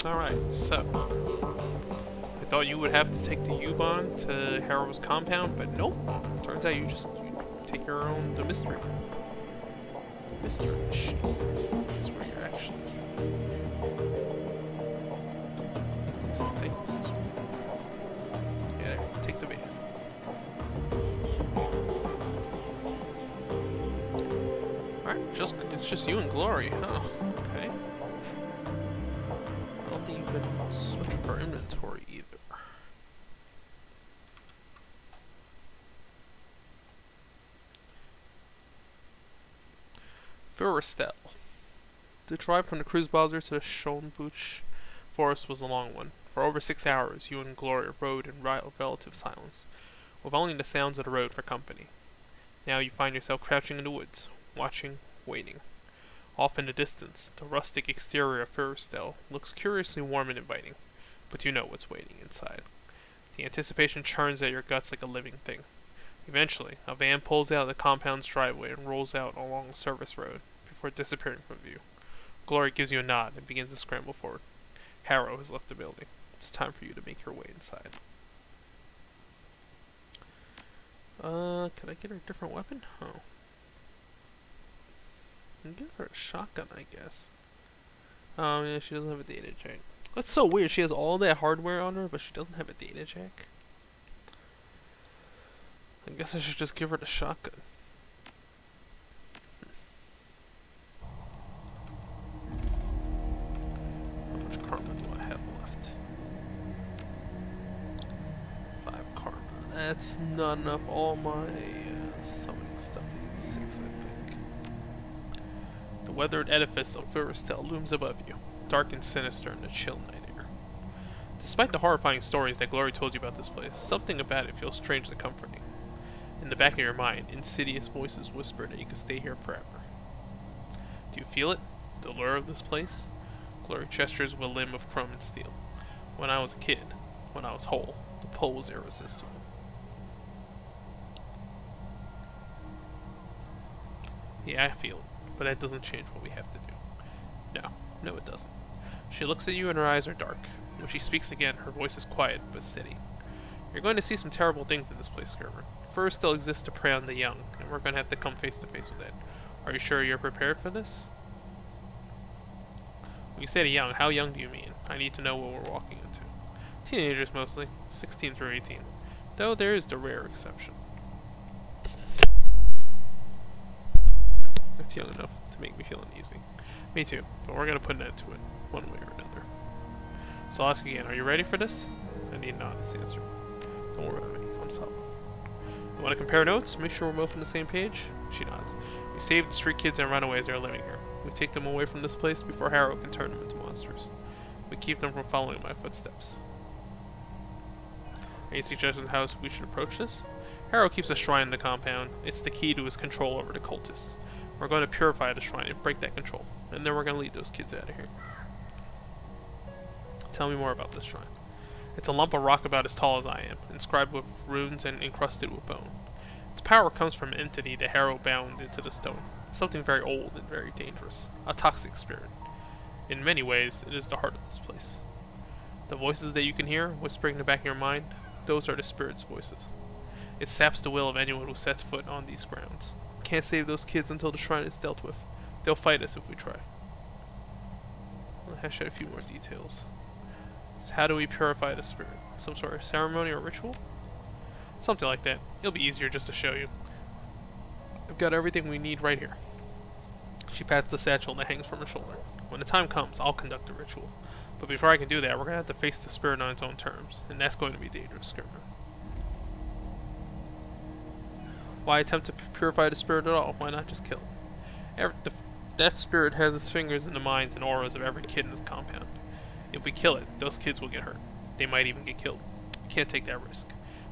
Alright, so I thought you would have to take the U-Bahn to Harrow's compound, but nope. Turns out you take your own the mystery. The mystery machine is where you're actually some things. Yeah, take the van. Alright, it's just you and Glory, huh? Okay. I don't think you can switch up our inventory either. Feuerstelle. The drive from the Cruise Bazaar to the Schonbuch forest was a long one. For over 6 hours, you and Gloria rode in relative silence, with only the sounds of the road for company. Now you find yourself crouching in the woods, watching, waiting. Off in the distance, the rustic exterior of Feuerstelle looks curiously warm and inviting, but you know what's waiting inside. The anticipation churns at your guts like a living thing. Eventually, a van pulls out of the compound's driveway and rolls out along the service road, before disappearing from view. Glory gives you a nod and begins to scramble forward. Harrow has left the building. It's time for you to make your way inside. Can I get her a different weapon? Oh. I can give her a shotgun, I guess. Oh, yeah, she doesn't have a data jack. That's so weird. She has all that hardware on her, but she doesn't have a data jack. I guess I should just give her the shotgun. How much karma do I have left? 5 karma. That's not enough. All my summoning stuff is at 6, I think. The weathered edifice of Feuerstelle looms above you, dark and sinister in the chill night air. Despite the horrifying stories that Glory told you about this place, something about it feels strangely comforting. In the back of your mind, insidious voices whisper that you can stay here forever. Do you feel it? The lure of this place? Glory gestures with a limb of chrome and steel. When I was a kid, when I was whole, the pull was irresistible. Yeah, I feel it, but that doesn't change what we have to do. No, it doesn't. She looks at you and her eyes are dark. When she speaks again, her voice is quiet but steady. You're going to see some terrible things in this place, Skirmer. First, they'll exist to prey on the young, and we're going to have to come face to face with that. Are you sure you're prepared for this? When you say the young, how young do you mean? I need to know what we're walking into. Teenagers mostly, 16 through 18. Though there is the rare exception. That's young enough to make me feel uneasy. Me too, but we're going to put an end to it, one way or another. So I'll ask again, are you ready for this? I need an honest answer. Don't worry about me, I'm solid. You want to compare notes? Make sure we're both on the same page? She nods. We saved the street kids and runaways that are living here. We take them away from this place before Harrow can turn them into monsters. We keep them from following my footsteps. Any suggestions how we should approach this? Harrow keeps a shrine in the compound. It's the key to his control over the cultists. We're going to purify the shrine and break that control. And then we're going to lead those kids out of here. Tell me more about this shrine. It's a lump of rock about as tall as I am, inscribed with runes and encrusted with bone. Its power comes from an entity the Harrow bound into the stone. Something very old and very dangerous. A toxic spirit. In many ways, it is the heart of this place. The voices that you can hear, whispering in the back of your mind, those are the spirit's voices. It saps the will of anyone who sets foot on these grounds. Can't save those kids until the shrine is dealt with. They'll fight us if we try. I'll hash out a few more details. So how do we purify the spirit? Some sort of ceremony or ritual? Something like that. It'll be easier just to show you. I've got everything we need right here. She pats the satchel that hangs from her shoulder. When the time comes, I'll conduct the ritual. But before I can do that, we're going to have to face the spirit on its own terms. And that's going to be dangerous, Skirmer. Why attempt to purify the spirit at all? Why not just kill it? That spirit has its fingers in the minds and auras of every kid in this compound. If we kill it, those kids will get hurt. They might even get killed. We can't take that risk.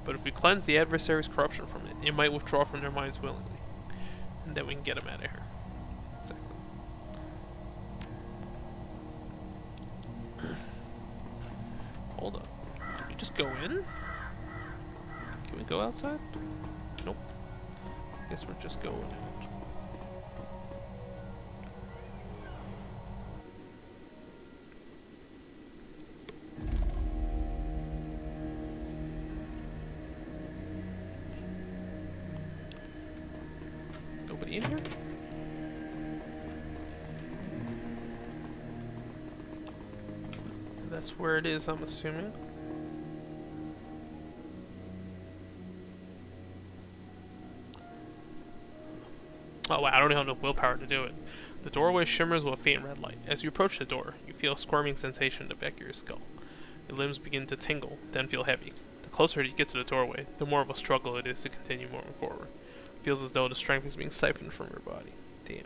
But if we cleanse the adversary's corruption from it, it might withdraw from their minds willingly. And then we can get them out of here. Exactly. Hold up. Did we just go in? Can we go outside? Nope. Guess we're just going in. That's where it is, I'm assuming. Oh wow, I don't have enough willpower to do it. The doorway shimmers with a faint red light. As you approach the door, you feel a squirming sensation in the back of your skull. Your limbs begin to tingle, then feel heavy. The closer you get to the doorway, the more of a struggle it is to continue moving forward. It feels as though the strength is being siphoned from your body. Damn.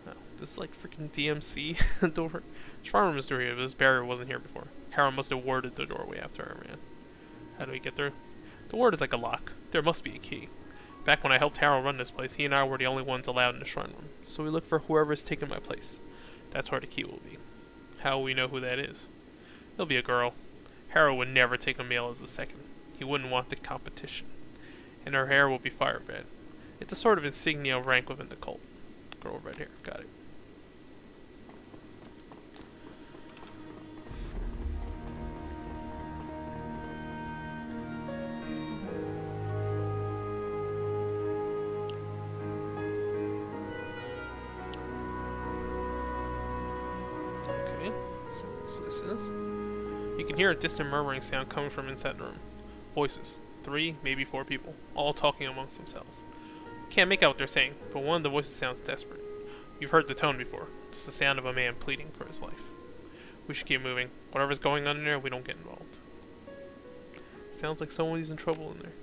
Oh, this is like freaking DMC door. Shadowrun is here, but this barrier wasn't here before. Harrow must have warded the doorway after I ran. How do we get through? The ward is like a lock. There must be a key. Back when I helped Harrow run this place, he and I were the only ones allowed in the shrine room, so we look for whoever's taken my place. That's where the key will be. How will we know who that is? It'll be a girl. Harrow would never take a male as a second. He wouldn't want the competition. And her hair will be fire red. It's a sort of insignia of rank within the cult. Girl with red hair, got it. You can hear a distant murmuring sound coming from inside the room. Voices. 3, maybe 4 people, all talking amongst themselves. Can't make out what they're saying, but one of the voices sounds desperate. You've heard the tone before. It's the sound of a man pleading for his life. We should keep moving. Whatever's going on in there, we don't get involved. Sounds like someone's in trouble in there.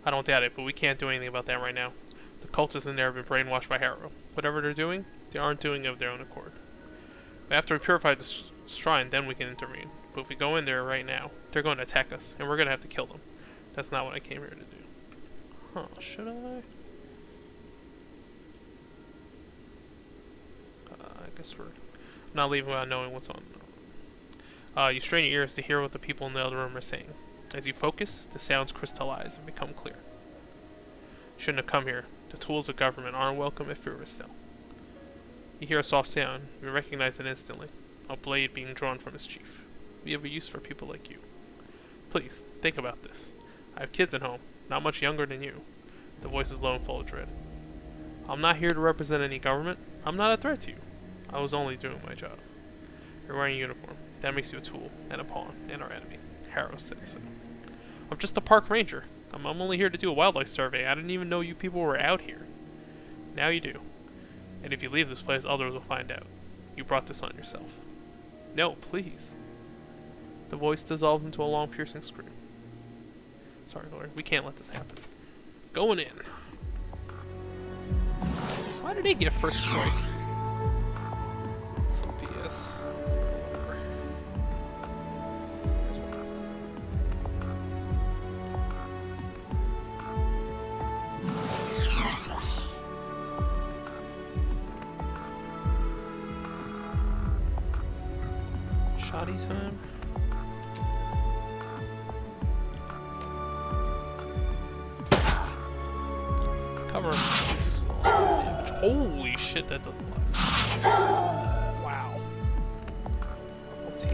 I don't doubt it, but we can't do anything about that right now. The cultists in there have been brainwashed by Harrow. Whatever they're doing, they aren't doing it of their own accord. But after we purify the shrine, then we can intervene. But if we go in there right now, they're going to attack us, and we're going to have to kill them. That's not what I came here to do. Huh, should I? I guess we're not leaving without knowing what's on. You strain your ears to hear what the people in the other room are saying. As you focus, the sounds crystallize and become clear. Shouldn't have come here. The tools of government aren't welcome at Feuerstelle. You hear a soft sound. You recognize it instantly. A blade being drawn from its chief. We have a use for people like you. Please, think about this. I have kids at home, not much younger than you. The voice is low and full of dread. I'm not here to represent any government. I'm not a threat to you. I was only doing my job. You're wearing a uniform. That makes you a tool, and a pawn, and our enemy. Harrow said so. I'm just a park ranger. I'm only here to do a wildlife survey. I didn't even know you people were out here. Now you do. And if you leave this place, others will find out. You brought this on yourself. No, please. The voice dissolves into a long, piercing scream. Sorry, Lord. We can't let this happen. Going in. Why did they get first strike? Some BS. Shoddy time. Cover damage. Holy shit, that does a lot. Wow. Let's see.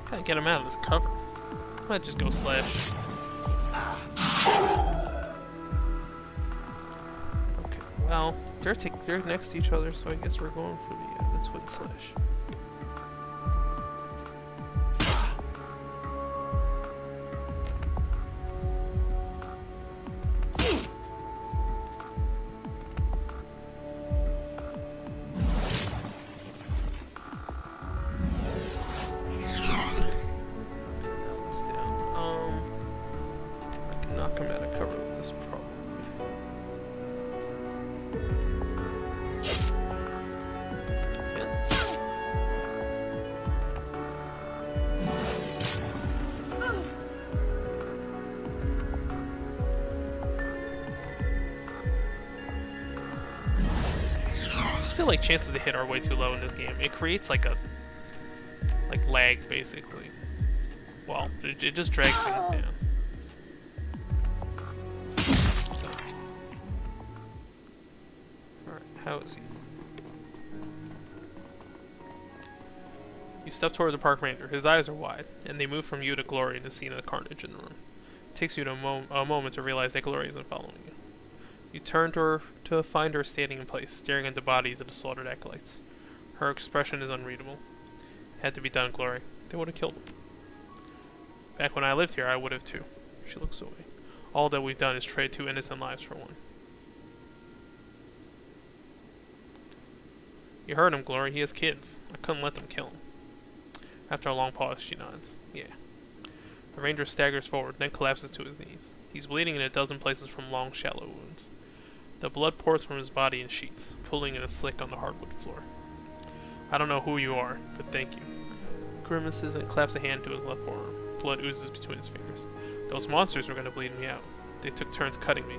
Gotta get him out of this cover. I might just go slash. Okay, well, they're next to each other, so I guess we're going for the twin slash. I feel like chances to hit are way too low in this game. It creates like lag basically. Well, it just drags things down. Alright, how is he? You step toward the park ranger. His eyes are wide, and they move from you to Glory and the scene of the carnage in the room. It takes you to a moment to realize that Glory isn't following you. You turn to her to find her standing in place, staring into bodies of the slaughtered acolytes. Her expression is unreadable. It had to be done, Glory. They would have killed him. Back when I lived here, I would have too. She looks away. All that we've done is trade 2 innocent lives for one. You heard him, Glory. He has kids. I couldn't let them kill him. After a long pause, she nods. Yeah. The ranger staggers forward, then collapses to his knees. He's bleeding in a dozen places from long, shallow wounds. The blood pours from his body in sheets, pooling in a slick on the hardwood floor. I don't know who you are, but thank you. Grimaces and claps a hand to his left forearm. Blood oozes between his fingers. Those monsters were going to bleed me out. They took turns cutting me.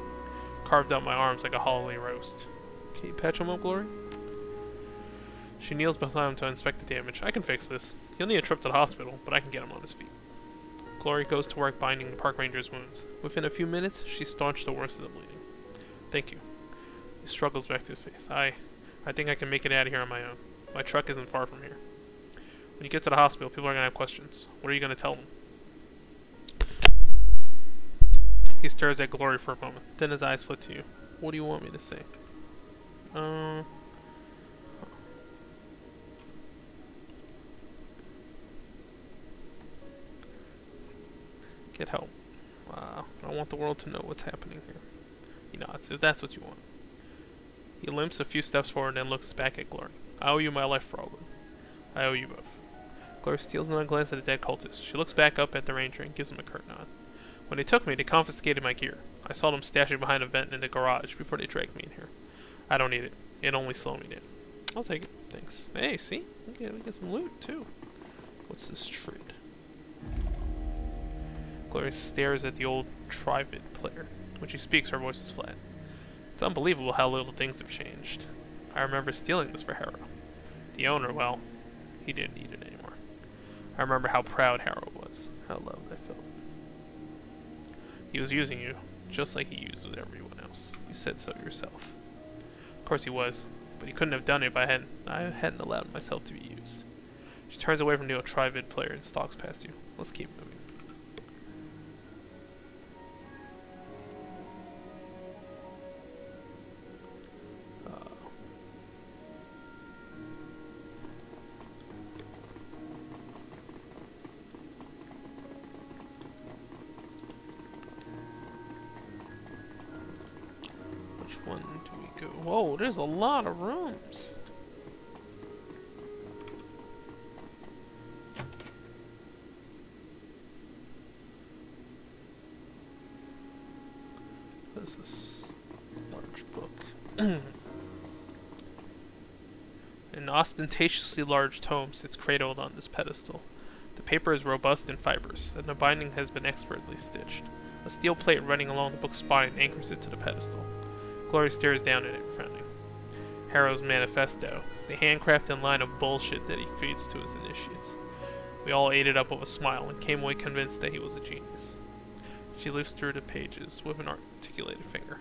Carved out my arms like a holiday roast. Can you patch him up, Glory? She kneels behind him to inspect the damage. I can fix this. He'll need a trip to the hospital, but I can get him on his feet. Glory goes to work binding the park ranger's wounds. Within a few minutes, she staunched the worst of the bleeding. Thank you. He struggles back to his face. I think I can make it out of here on my own. My truck isn't far from here. When you get to the hospital, people are going to have questions. What are you going to tell them? He stares at Glory for a moment. Then his eyes flit to you. What do you want me to say? Get help. Wow. I want the world to know what's happening here. He nods, if that's what you want. He limps a few steps forward and then looks back at Glory. I owe you my life for all of it. I owe you both. Glory steals another glance at the dead cultist. She looks back up at the ranger and gives him a curt nod. When they took me, they confiscated my gear. I saw them stashing behind a vent in the garage before they dragged me in here. I don't need it. It only slowed me down. I'll take it. Thanks. Hey, see? We get some loot, too. What's this trade? Glory stares at the old Trivid player. When she speaks, her voice is flat. It's unbelievable how little things have changed. I remember stealing this for Harrow. The owner, well, he didn't need it anymore. I remember how proud Harrow was, how loved I felt. He was using you, just like he used everyone else. You said so yourself. Of course he was, but he couldn't have done it if I hadn't allowed myself to be used. She turns away from the old Trivid player and stalks past you. Let's keep moving. One do we go? Whoa, there's a lot of rooms. What is this? Large book. An ostentatiously large tome sits cradled on this pedestal. The paper is robust and fibrous, and the binding has been expertly stitched. A steel plate running along the book's spine anchors it to the pedestal. Glory stares down at it, frowning. Harrow's manifesto, the handcrafted line of bullshit that he feeds to his initiates. We all ate it up with a smile and came away convinced that he was a genius. She lifts through the pages with an articulated finger.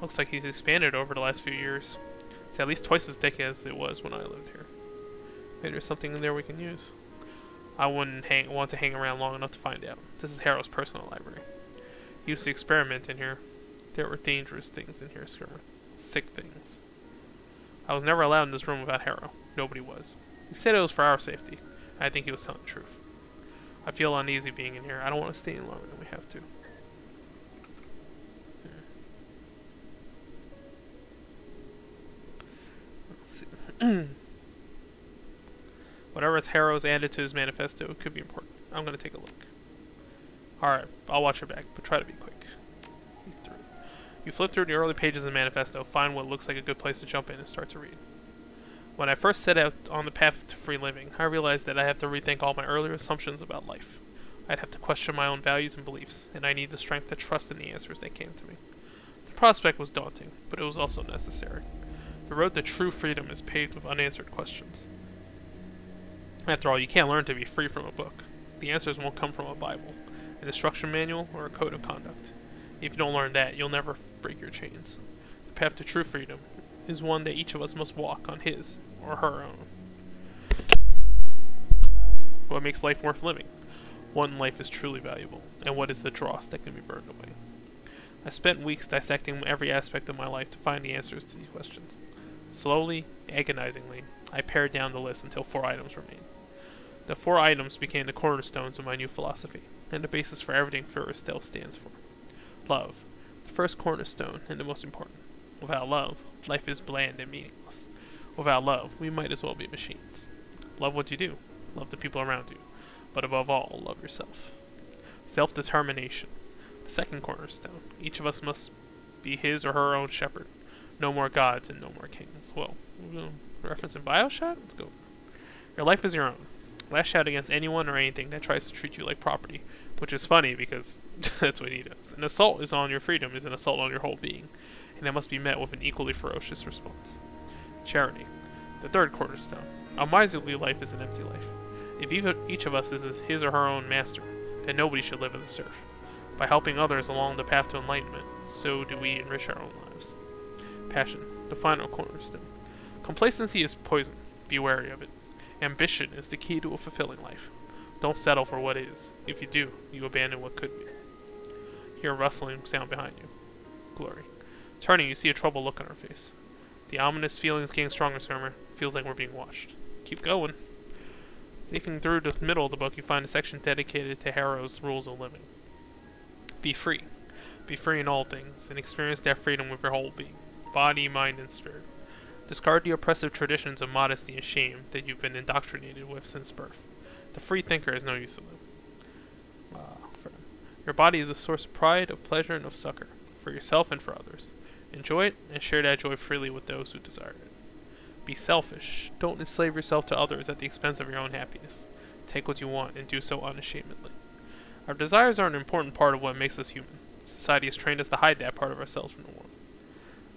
Looks like he's expanded over the last few years. It's at least twice as thick as it was when I lived here. Maybe there's something in there we can use. I wouldn't want to hang around long enough to find out. This is Harrow's personal library. He used to experiment in here. There were dangerous things in here, Skirmer. Sick things. I was never allowed in this room without Harrow. Nobody was. He said it was for our safety. I think he was telling the truth. I feel uneasy being in here. I don't want to stay in longer than we have to. Let's see. Whatever Harrow's added to his manifesto could be important. I'm going to take a look. Alright, I'll watch your back, but try to be quick. You flip through the early pages of the manifesto, find what looks like a good place to jump in, and start to read. When I first set out on the path to free living, I realized that I have to rethink all my earlier assumptions about life. I'd have to question my own values and beliefs, and I need the strength to trust in the answers that came to me. The prospect was daunting, but it was also necessary. The road to true freedom is paved with unanswered questions. After all, you can't learn to be free from a book. The answers won't come from a Bible, an instruction manual, or a code of conduct. If you don't learn that, you'll never break your chains. The path to true freedom is one that each of us must walk on his or her own. What makes life worth living? What in life is truly valuable? And what is the dross that can be burned away? I spent weeks dissecting every aspect of my life to find the answers to these questions. Slowly, agonizingly, I pared down the list until 4 items remained. The 4 items became the cornerstones of my new philosophy, and the basis for everything Feuerstelle stands for. Love, the first cornerstone and the most important. Without love, life is bland and meaningless. Without love, we might as well be machines. Love what you do. Love the people around you. But above all, love yourself. Self-determination, the second cornerstone. Each of us must be his or her own shepherd. No more gods and no more kings. Well, reference in Bioshock? Let's go. Your life is your own. Lash out against anyone or anything that tries to treat you like property, which is funny because that's what he does. An assault is on your freedom is an assault on your whole being, and it must be met with an equally ferocious response. Charity, the third cornerstone. A miserly life is an empty life. If each of us is his or her own master, then nobody should live as a serf. By helping others along the path to enlightenment, so do we enrich our own lives. Passion, the final cornerstone. Complacency is poison. Be wary of it. Ambition is the key to a fulfilling life. Don't settle for what is. If you do, you abandon what could be. Hear a rustling sound behind you. Glory. Turning, you see a troubled look on her face. The ominous feeling is getting stronger, Summer. Feels like we're being watched. Keep going. Leafing through the middle of the book, you find a section dedicated to Harrow's rules of living. Be free. Be free in all things, and experience that freedom with your whole being. Body, mind, and spirit. Discard the oppressive traditions of modesty and shame that you've been indoctrinated with since birth. The free thinker has no use of them. Your body is a source of pride, of pleasure, and of succor, for yourself and for others. Enjoy it, and share that joy freely with those who desire it. Be selfish. Don't enslave yourself to others at the expense of your own happiness. Take what you want, and do so unashamedly. Our desires are an important part of what makes us human. Society has trained us to hide that part of ourselves from the world.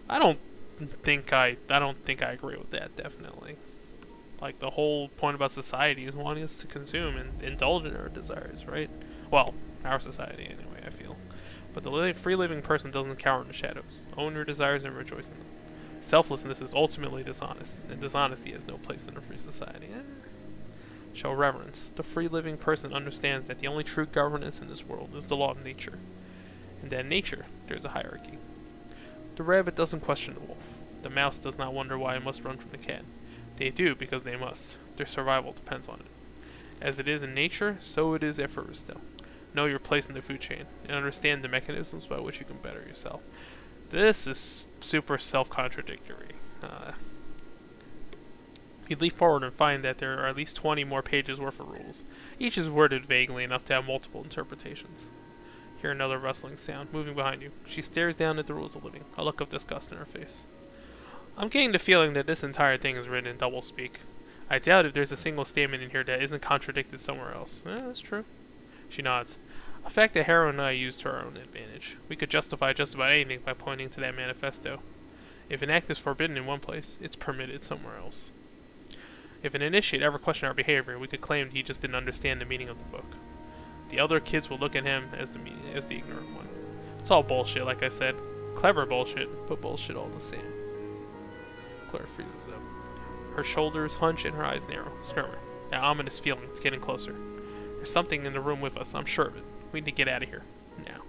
I don't think I agree with that, definitely. Like, the whole point about society is wanting us to consume and indulge in our desires, right? Well, our society, anyway, I feel. But the free living person doesn't cower in the shadows. Own your desires and rejoice in them. Selflessness is ultimately dishonest, and dishonesty has no place in a free society. Show reverence. The free living person understands that the only true governance in this world is the law of nature. And that in nature, there is a hierarchy. The rabbit doesn't question the wolf. The mouse does not wonder why it must run from the cat. They do because they must. Their survival depends on it. As it is in nature, so it is at Feuerstelle. Know your place in the food chain, and understand the mechanisms by which you can better yourself. This is super self-contradictory. You leap forward and find that there are at least 20 more pages worth of rules. Each is worded vaguely enough to have multiple interpretations. Hear another rustling sound, moving behind you. She stares down at the rules of living, a look of disgust in her face. I'm getting the feeling that this entire thing is written in doublespeak. I doubt if there's a single statement in here that isn't contradicted somewhere else. That's true. She nods. A fact that Harrow and I used to our own advantage. We could justify just about anything by pointing to that manifesto. If an act is forbidden in one place, it's permitted somewhere else. If an initiate ever questioned our behavior, we could claim he just didn't understand the meaning of the book. The other kids will look at him as the ignorant one. It's all bullshit, like I said. Clever bullshit, but bullshit all the same. Claire freezes up. Her shoulders hunch and her eyes narrow. Skirmer. That ominous feeling, it's getting closer. There's something in the room with us, I'm sure of it. We need to get out of here. Now.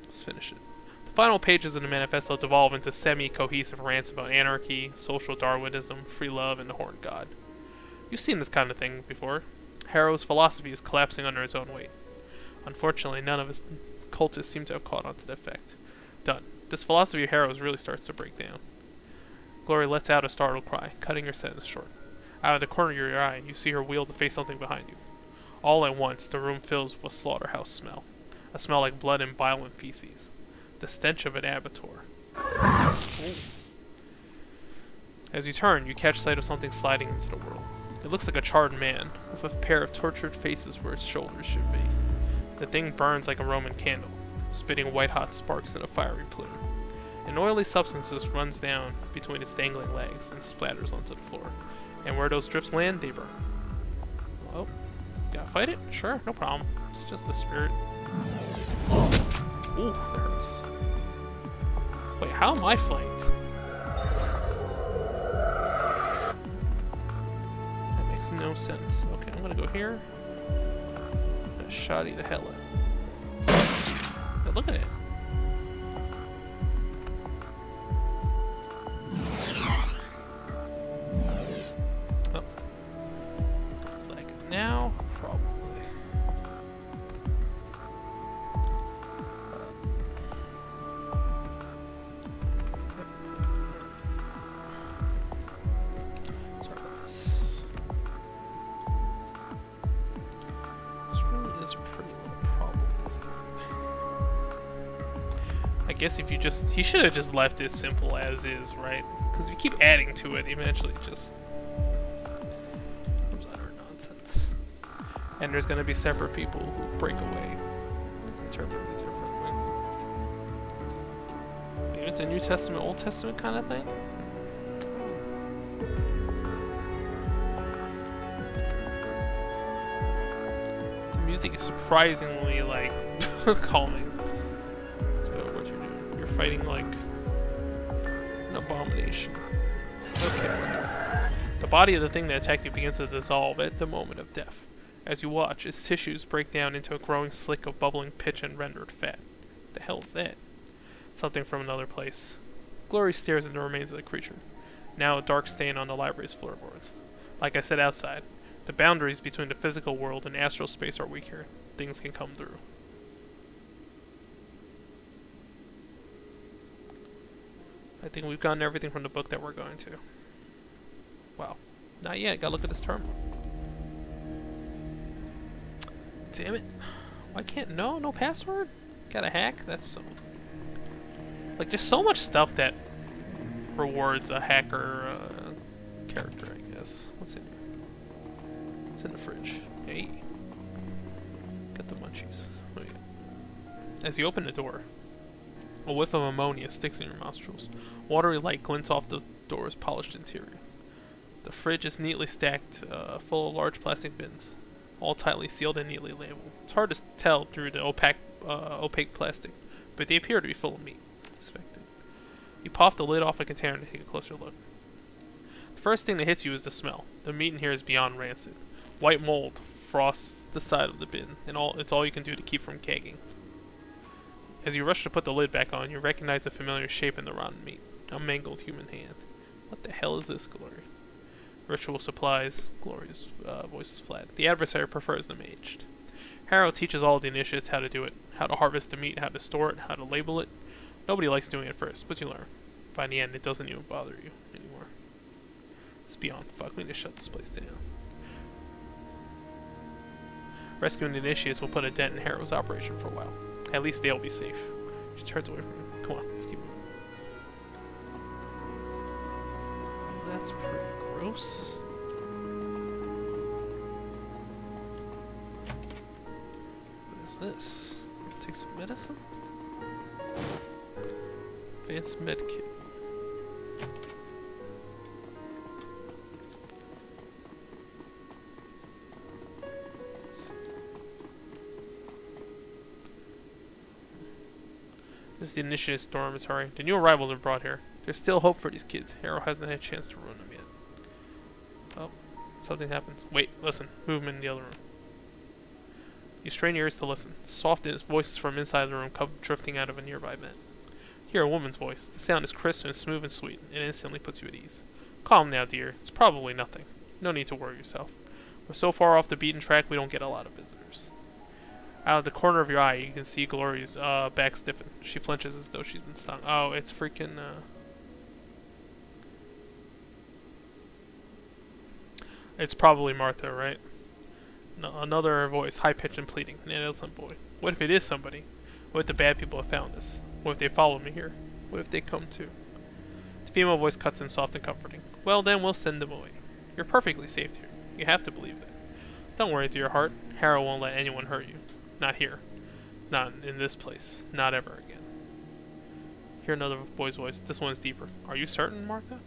Let's finish it. The final pages of the manifesto devolve into semi-cohesive rants about anarchy, social Darwinism, free love, and the Horned God. You've seen this kind of thing before. Harrow's philosophy is collapsing under its own weight. Unfortunately, none of his cultists seem to have caught on to the effect. Done. This philosophy of Harrow's really starts to break down. Glory lets out a startled cry, cutting her sentence short. Out of the corner of your eye, you see her wheel to face something behind you. All at once, the room fills with a slaughterhouse smell. A smell like blood and bile and feces. The stench of an abattoir. Ooh. As you turn, you catch sight of something sliding into the world. It looks like a charred man, with a pair of tortured faces where its shoulders should be. The thing burns like a Roman candle, spitting white-hot sparks in a fiery plume. An oily substance runs down between its dangling legs and splatters onto the floor. And where those drips land, they burn. Well, gotta fight it? Sure, no problem. It's just the spirit. Ooh, that hurts. Wait, how am I flanked? That makes no no sense. Okay, I'm gonna go here. Shoddy the hell out. Now look at it. Oh. Like now, probably. Sorry about this. This really is a pretty little problem, isn't it? I guess if you just... He should have just left it simple as is, right? Because if you keep adding to it, eventually it just comes utter nonsense. And there's going to be separate people who break away. Interpret it differently. Maybe it's a New Testament, Old Testament kind of thing? The music is surprisingly, like, calming. You're fighting like an abomination. Okay. The body of the thing that attacked you begins to dissolve at the moment of death. As you watch, its tissues break down into a growing slick of bubbling pitch and rendered fat. What the hell is that? Something from another place. Glory stares at the remains of the creature, now a dark stain on the library's floorboards. Like I said outside, the boundaries between the physical world and astral space are weak here. Things can come through. I think we've gotten everything from the book that we're going to. Wow. Not yet. Gotta look at this terminal. Damn it. Why can't... No password? Gotta hack? That's so... Like, just so much stuff that rewards a hacker character, I guess. What's in here? What's in the fridge? Hey. Get the munchies. What do you got? As you open the door, a whiff of ammonia sticks in your nostrils. Watery light glints off the door's polished interior. The fridge is neatly stacked, full of large plastic bins, all tightly sealed and neatly labeled. It's hard to tell through the opaque plastic, but they appear to be full of meat. Expected. You pop the lid off a container to take a closer look. The first thing that hits you is the smell. The meat in here is beyond rancid. White mold frosts the side of the bin, and it's all you can do to keep from kegging. As you rush to put the lid back on, you recognize a familiar shape in the rotten meat. A mangled human hand. What the hell is this, Glory? Ritual supplies. Glory's voice is flat. The adversary prefers them aged. Harrow teaches all the initiates how to do it. How to harvest the meat, how to store it, how to label it. Nobody likes doing it first, but you learn. By the end, it doesn't even bother you anymore. It's beyond fuck. We need to shut this place down. Rescuing the initiates will put a dent in Harrow's operation for a while. At least they'll be safe. She turns away from him. Come on, let's keep moving. That's pretty gross. What is this? Take some medicine? Advanced med kit. This is the initiative dormitory. The new arrivals are brought here. There's still hope for these kids. Harrow hasn't had a chance to ruin them yet. Oh, something happens. Wait, listen. Movement in the other room. You strain your ears to listen. Soft voices from inside the room come drifting out of a nearby vent. You hear a woman's voice. The sound is crisp and smooth and sweet, and instantly puts you at ease. Calm now, dear. It's probably nothing. No need to worry yourself. We're so far off the beaten track we don't get a lot of visitors. Out of the corner of your eye, you can see Glory's back stiffen. She flinches as though she's been stung. Oh, it's freaking... It's probably Martha, right? No, another voice, high-pitched and pleading. An innocent boy. What if it is somebody? What if the bad people have found us? What if they follow me here? What if they come too? The female voice cuts in soft and comforting. Well, then we'll send them away. You're perfectly safe here. You have to believe that. Don't worry, dear heart. Harrow won't let anyone hurt you. Not here. Not in this place. Not ever again. Hear another boy's voice. This one's deeper. Are you certain, Martha?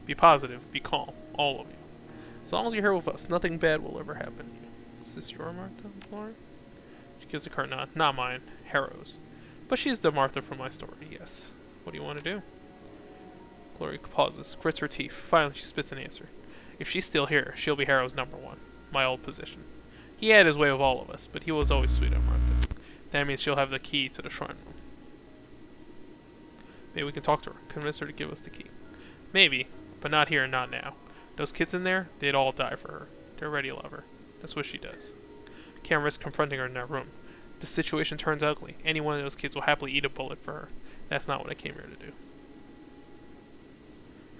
Be positive. Be calm. All of you. As long as you're here with us, nothing bad will ever happen to you. Is this your Martha, Glory? She gives a curt nod. Not mine. Harrow's. But she's the Martha from my story, yes. What do you want to do? Glory pauses, grits her teeth. Finally, she spits an answer. If she's still here, she'll be Harrow's #1. My old position. He had his way with all of us, but he was always sweet on Martha. That means she'll have the key to the shrine room. Maybe we can talk to her, convince her to give us the key. Maybe, but not here and not now. Those kids in there, they'd all die for her. They already love her. That's what she does. Can't risk confronting her in that room. If the situation turns ugly, any one of those kids will happily eat a bullet for her. That's not what I came here to do.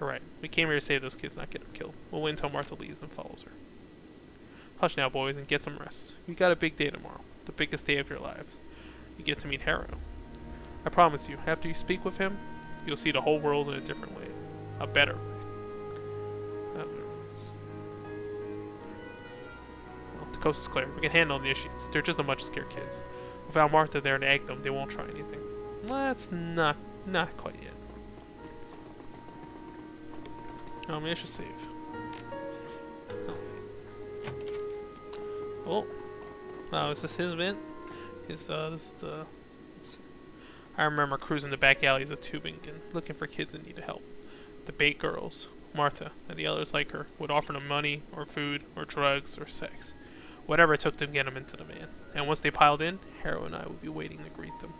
You're right. We came here to save those kids, not get them killed. We'll wait until Martha leaves and follows her. Hush now, boys, and get some rest. You got a big day tomorrow. The biggest day of your lives. You get to meet Harrow. I promise you, after you speak with him, you'll see the whole world in a different way. A better way. Well, the coast is clear. We can handle the initiates. They're just a bunch of scared kids. Without Martha there to egg them, they won't try anything. That's not quite yet. Maybe I should save. Oh. Oh, is this his event? This is the... I remember cruising the back alleys of Tübingen, looking for kids in need of help. The bait girls, Martha, and the others like her, would offer them money, or food, or drugs, or sex. Whatever it took to get them into the van. And once they piled in, Harrow and I would be waiting to greet them.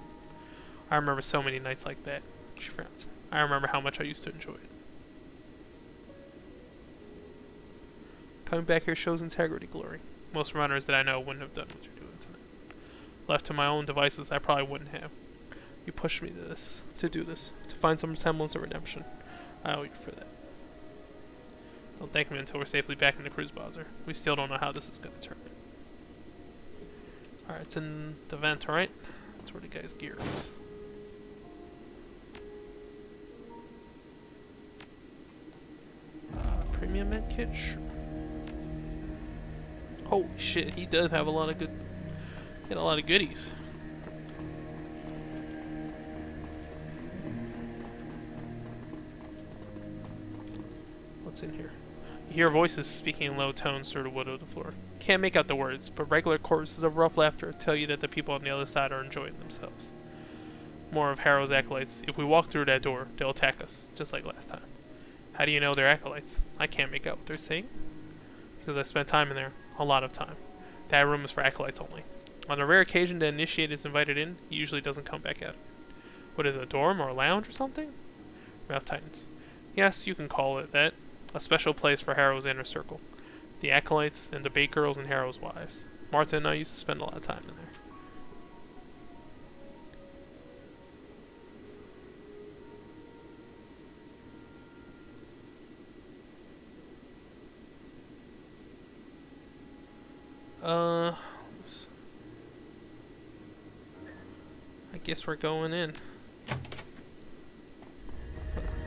I remember so many nights like that. She frowns. I remember how much I used to enjoy it. Coming back here shows integrity, Glory. Most runners that I know wouldn't have done what you're doing tonight. Left to my own devices, I probably wouldn't have. You pushed me to do this, to find some semblance of redemption. I owe you for that. Don't thank me until we're safely back in the cruise bazaar. We still don't know how this is going to turn. Alright, it's in the vent, right? That's where the guy's gear is. Premium med kit? Sure. Holy shit, he does have a lot of goodies. What's in here? You hear voices speaking in low tones through the wood of the floor. Can't make out the words, but regular choruses of rough laughter tell you that the people on the other side are enjoying themselves. More of Harrow's acolytes. If we walk through that door, they'll attack us, just like last time. How do you know they're acolytes? I can't make out what they're saying. Because I spent time in there. A lot of time. That room is for acolytes only. On a rare occasion the initiate is invited in, he usually doesn't come back out. What is it, a dorm or a lounge or something? Mouth tightens. Yes, you can call it that. A special place for Harrow's inner circle. The acolytes and the bait girls and Harrow's wives. Martha and I used to spend a lot of time in there. I guess we're going in.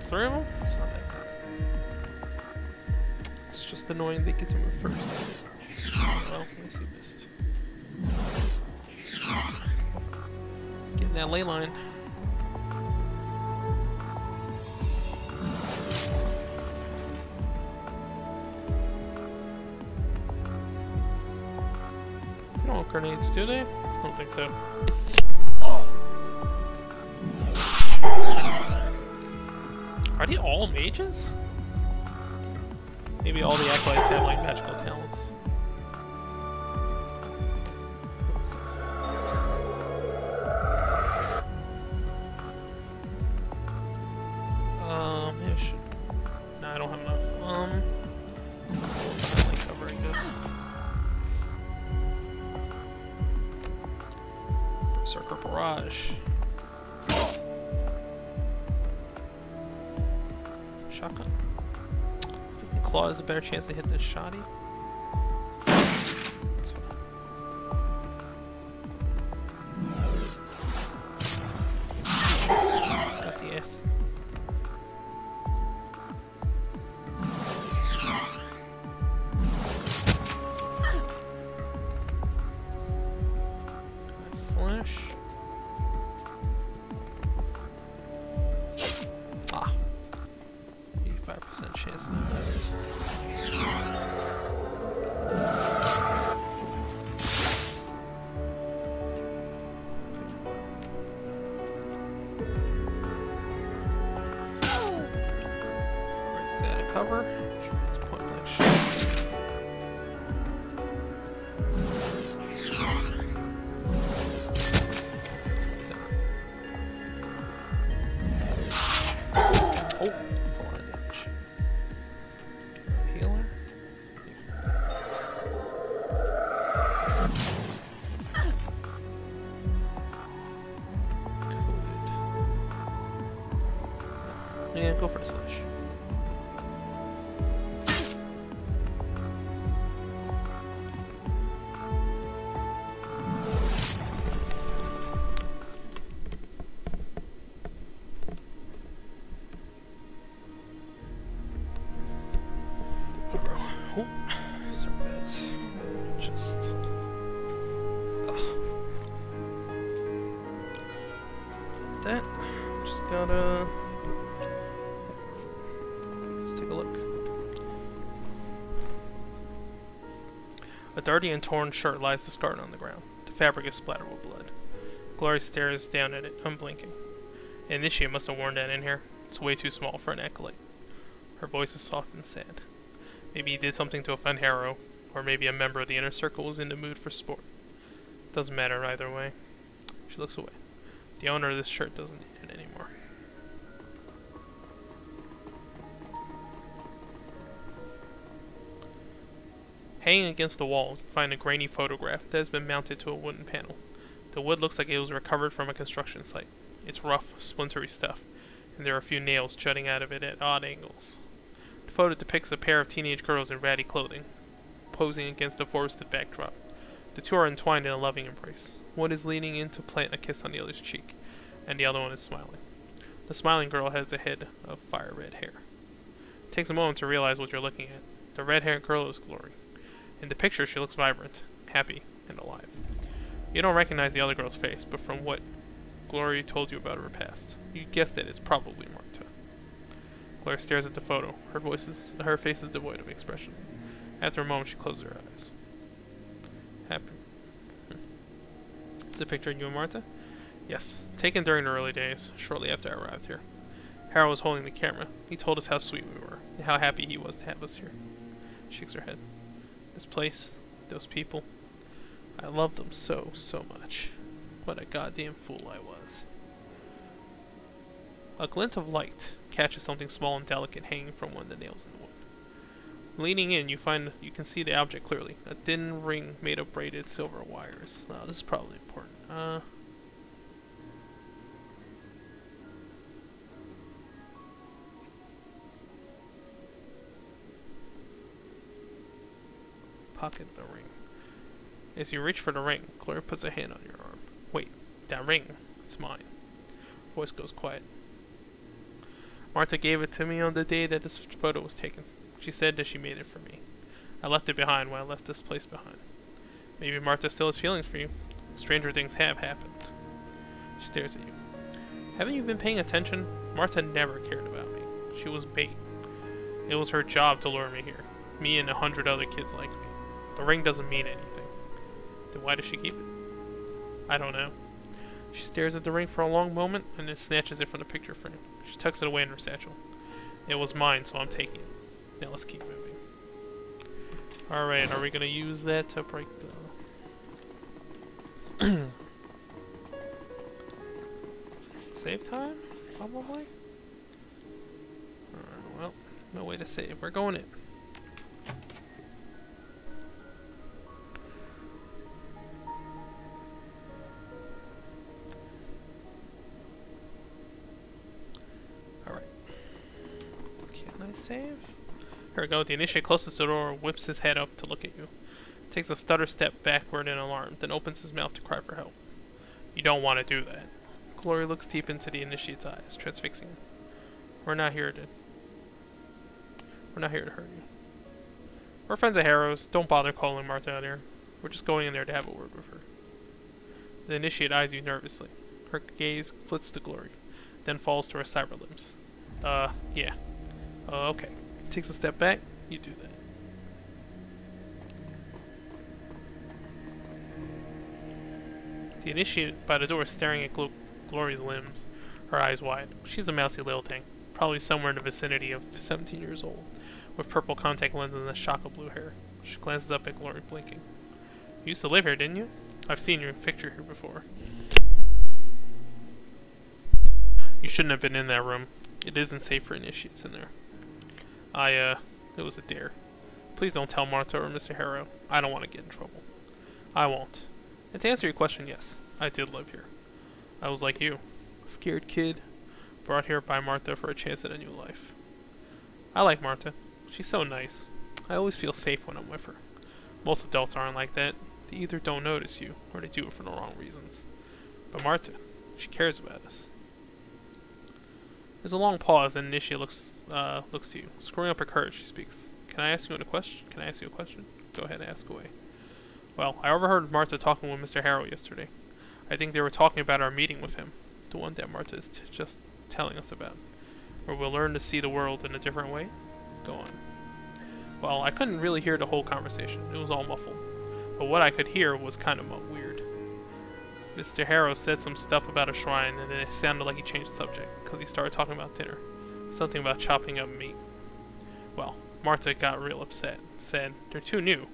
3 of them? It's not that bad. It's just annoying they get to move first. Well, I guess he missed. Getting that ley line. They don't have grenades, do they? I don't think so. Are they all mages? Maybe all the acolytes have like magical talents. Maybe I should. No, I don't have enough. Like covering this. Berserker Barrage. Shotgun. Claw has a better chance to hit than shoddy. Got the S. Nice slash. Ah. 85% chance to miss. Is that a cover? It's pointless. slash. Oh, that's a lot of damage. Healer? Yeah, go for the slash. Oh, sorry guys. Just... that. Just gotta... let's take a look. A dirty and torn shirt lies discarded on the ground. The fabric is splattered with blood. Glory stares down at it, unblinking. An initiate must have worn that in here. It's way too small for an acolyte. Her voice is soft and sad. Maybe he did something to offend Harrow, or maybe a member of the inner circle was in the mood for sport. Doesn't matter either way. She looks away. The owner of this shirt doesn't need it anymore. Hanging against the wall, you find a grainy photograph that has been mounted to a wooden panel. The wood looks like it was recovered from a construction site. It's rough, splintery stuff, and there are a few nails jutting out of it at odd angles. The photo depicts a pair of teenage girls in ratty clothing, posing against a forested backdrop. The two are entwined in a loving embrace. One is leaning in to plant a kiss on the other's cheek, and the other one is smiling. The smiling girl has a head of fire red hair. It takes a moment to realize what you're looking at. The red-haired girl is Glory. In the picture, she looks vibrant, happy, and alive. You don't recognize the other girl's face, but from what Glory told you about her past, you guessed that it's probably Marta. Glory stares at the photo. Her face is devoid of expression. After a moment, she closes her eyes. Happy. It's a picture of you and Marta? Yes, taken during the early days, shortly after I arrived here. Harold was holding the camera. He told us how sweet we were, and how happy he was to have us here. She shakes her head. This place, those people, I loved them so, so much. What a goddamn fool I was. A glint of light catches something small and delicate hanging from one of the nails in the wood. Leaning in, you can see the object clearly. A thin ring made of braided silver wires. Now, this is probably important. Pocket the ring. As you reach for the ring, Gloria puts a hand on your arm. Wait, that ring, it's mine. Voice goes quiet. Marta gave it to me on the day that this photo was taken. She said that she made it for me. I left it behind when I left this place behind. Maybe Marta still has feelings for you. Stranger things have happened. She stares at you. Haven't you been paying attention? Marta never cared about me. She was bait. It was her job to lure me here. Me and 100 other kids like me. The ring doesn't mean anything. Then why does she keep it? I don't know. She stares at the ring for a long moment and then snatches it from the picture frame. She tucks it away in her satchel. It was mine, so I'm taking it. Now let's keep moving. Alright, are we going to use that to break the... save time? Probably? Alright, well, no way to save. We're going in. Save? Here we go. The initiate closest to the door whips his head up to look at you. Takes a stutter step backward in alarm, then opens his mouth to cry for help. You don't want to do that. Glory looks deep into the initiate's eyes, transfixing him. We're not here to hurt you. We're friends of Harrow's. Don't bother calling Marta out here. We're just going in there to have a word with her. The initiate eyes you nervously. Her gaze flits to Glory, then falls to her cyber limbs. Yeah. Okay. Takes a step back, you do that. The initiate by the door is staring at Glory's limbs, her eyes wide. She's a mousy little thing, probably somewhere in the vicinity of 17 years old, with purple contact lenses and a shock of blue hair. She glances up at Glory, blinking. You used to live here, didn't you? I've seen your picture here before. You shouldn't have been in that room. It isn't safe for initiates in there. It was a dare. Please don't tell Martha or Mr. Harrow. I don't want to get in trouble. I won't. And to answer your question, yes, I did live here. I was like you. A scared kid, brought here by Martha for a chance at a new life. I like Martha. She's so nice. I always feel safe when I'm with her. Most adults aren't like that. They either don't notice you, or they do it for the wrong reasons. But Martha, she cares about us. There's a long pause, and Nisha looks to you. Screwing up her courage, she speaks. Can I ask you a question? Go ahead and ask away. Well, I overheard Martha talking with Mr. Harrow yesterday. I think they were talking about our meeting with him. The one that Martha is just telling us about. Where we'll learn to see the world in a different way? Go on. Well, I couldn't really hear the whole conversation. It was all muffled. But what I could hear was kind of weird. Mr. Harrow said some stuff about a shrine, and then it sounded like he changed the subject, because he started talking about dinner. Something about chopping up meat. Well, Martha got real upset. Said, they're too new.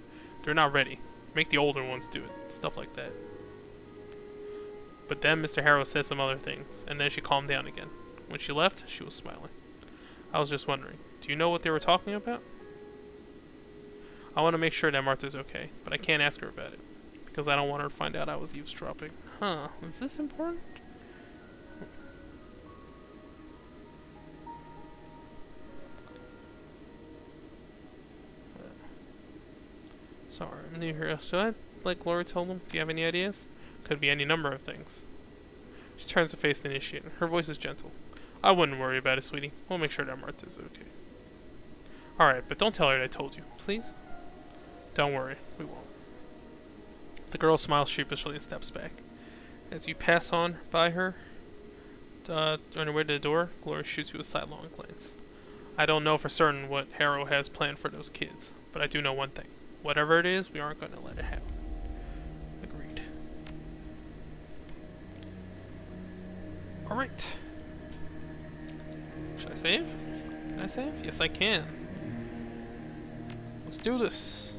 They're not ready. Make the older ones do it. Stuff like that. But then Mr. Harrow said some other things, and then she calmed down again. When she left, she was smiling. I was just wondering, do you know what they were talking about? I want to make sure that Martha's okay, but I can't ask her about it, because I don't want her to find out I was eavesdropping. Huh, is this important? Sorry, I'm new here. Should I, like Glory told them? Do you have any ideas? Could be any number of things. She turns to face the initiate. Her voice is gentle. I wouldn't worry about it, sweetie. We'll make sure that Martha's okay. Alright, but don't tell her that I told you, please? Don't worry, we won't. The girl smiles sheepishly and steps back. As you pass on by her, on your way to the door, Glory shoots you a sidelong glance. I don't know for certain what Harrow has planned for those kids, but I do know one thing. Whatever it is, we aren't going to let it happen. Agreed. Alright. Should I save? Can I save? Yes, I can. Let's do this.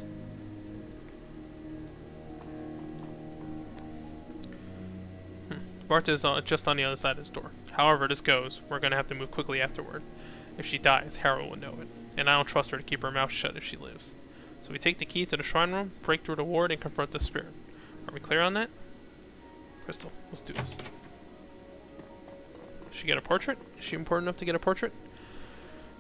Martha is just on the other side of this door. However this goes, we're going to have to move quickly afterward. If she dies, Harrow will know it. And I don't trust her to keep her mouth shut if she lives. So we take the key to the shrine room, break through the ward, and confront the spirit. Are we clear on that? Crystal, let's do this. Should she get a portrait? Is she important enough to get a portrait?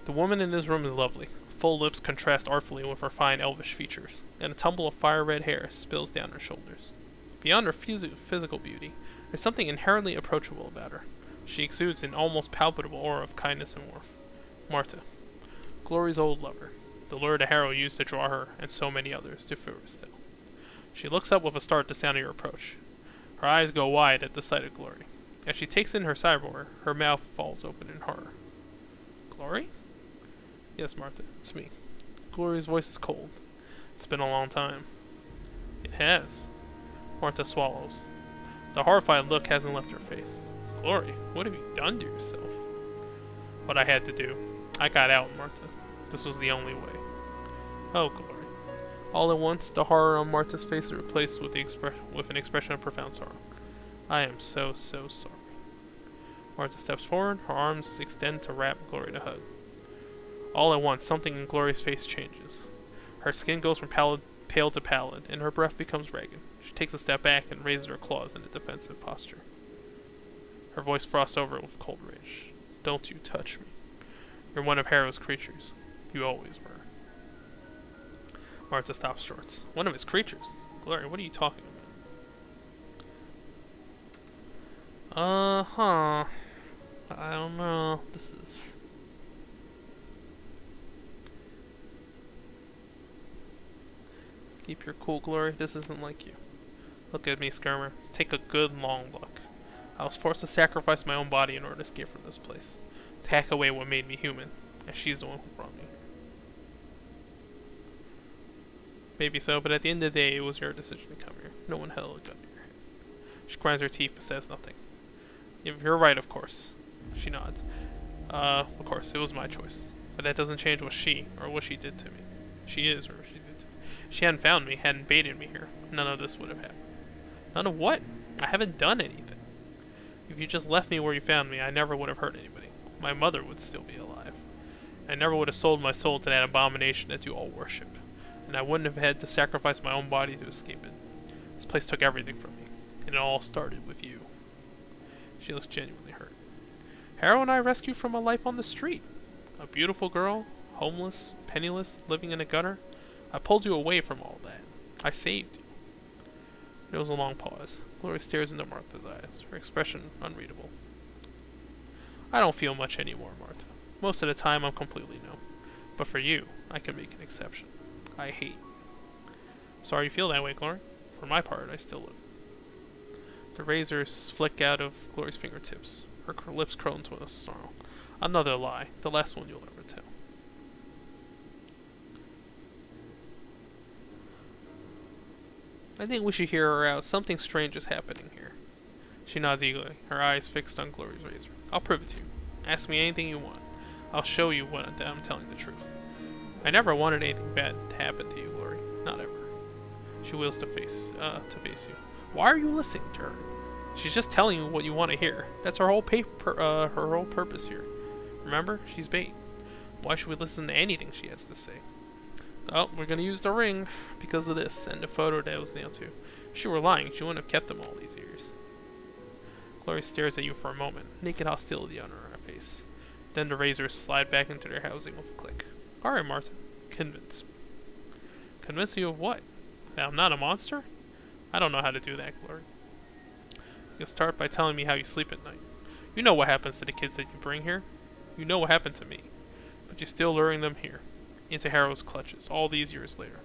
The woman in this room is lovely. Full lips contrast artfully with her fine elvish features, and a tumble of fire-red hair spills down her shoulders. Beyond her physical beauty, there's something inherently approachable about her. She exudes an almost palpable aura of kindness and warmth. Martha, Glory's old lover, the lure that Harrow used to draw her and so many others to Feuerstelle. She looks up with a start at the sound of your approach. Her eyes go wide at the sight of Glory. As she takes in her cyborg, her mouth falls open in horror. Glory? Yes, Martha, it's me. Glory's voice is cold. It's been a long time. It has. Martha swallows. The horrified look hasn't left her face. Glory, what have you done to yourself? What I had to do. I got out, Martha. This was the only way. Oh, Glory. All at once, the horror on Martha's face is replaced with an expression of profound sorrow. I am so sorry. Martha steps forward, her arms extend to wrap Glory to hug. All at once, something in Glory's face changes. Her skin goes from pale to pallid, and her breath becomes ragged. She takes a step back and raises her claws in a defensive posture. Her voice frosts over with cold rage. Don't you touch me. You're one of Harrow's creatures. You always were. Martha stops short. One of his creatures? Glory, what are you talking about? I don't know. This is... Keep your cool, Glory. This isn't like you. Look at me, Skirmer. Take a good long look. I was forced to sacrifice my own body in order to escape from this place. To hack away what made me human. And she's the one who brought me. Maybe so, but at the end of the day, it was your decision to come here. No one held a gun to your head. She grinds her teeth but says nothing. You're right, of course. She nods. Of course, it was my choice. But that doesn't change what she did to me. She is, or she did to me. If she hadn't found me, hadn't baited me here, none of this would have happened. None of what? I haven't done anything. If you just left me where you found me, I never would have hurt anybody. My mother would still be alive. I never would have sold my soul to that abomination that you all worship. And I wouldn't have had to sacrifice my own body to escape it. This place took everything from me. And it all started with you. She looks genuinely hurt. Harrow and I rescued from a life on the street. A beautiful girl, homeless, penniless, living in a gutter. I pulled you away from all that. I saved you. There was a long pause. Glory stares into Martha's eyes, her expression unreadable. I don't feel much anymore, Martha. Most of the time I'm completely numb. But for you, I can make an exception. I hate you. Sorry you feel that way, Glory. For my part, I still live. The razors flick out of Glory's fingertips. Her lips curl into a snarl. Another lie. The last one you'll ever tell. I think we should hear her out. Something strange is happening here. She nods eagerly, her eyes fixed on Glory's razor. I'll prove it to you. Ask me anything you want. I'll show you that I'm telling the truth. I never wanted anything bad to happen to you, Glory. Not ever. She wheels to face you. Why are you listening to her? She's just telling you what you want to hear. That's her whole purpose here. Remember? She's bait. Why should we listen to anything she has to say? Oh, we're gonna use the ring because of this and the photo that it was nailed to. If she were lying, she wouldn't have kept them all these years. Glory stares at you for a moment, naked hostility on her face. Then the razors slide back into their housing with a click. Alright, Martha. Convince me. Convince you of what? That I'm not a monster? I don't know how to do that, Glory. You start by telling me how you sleep at night. You know what happens to the kids that you bring here. You know what happened to me. But you're still luring them here, into Harrow's clutches, all these years later.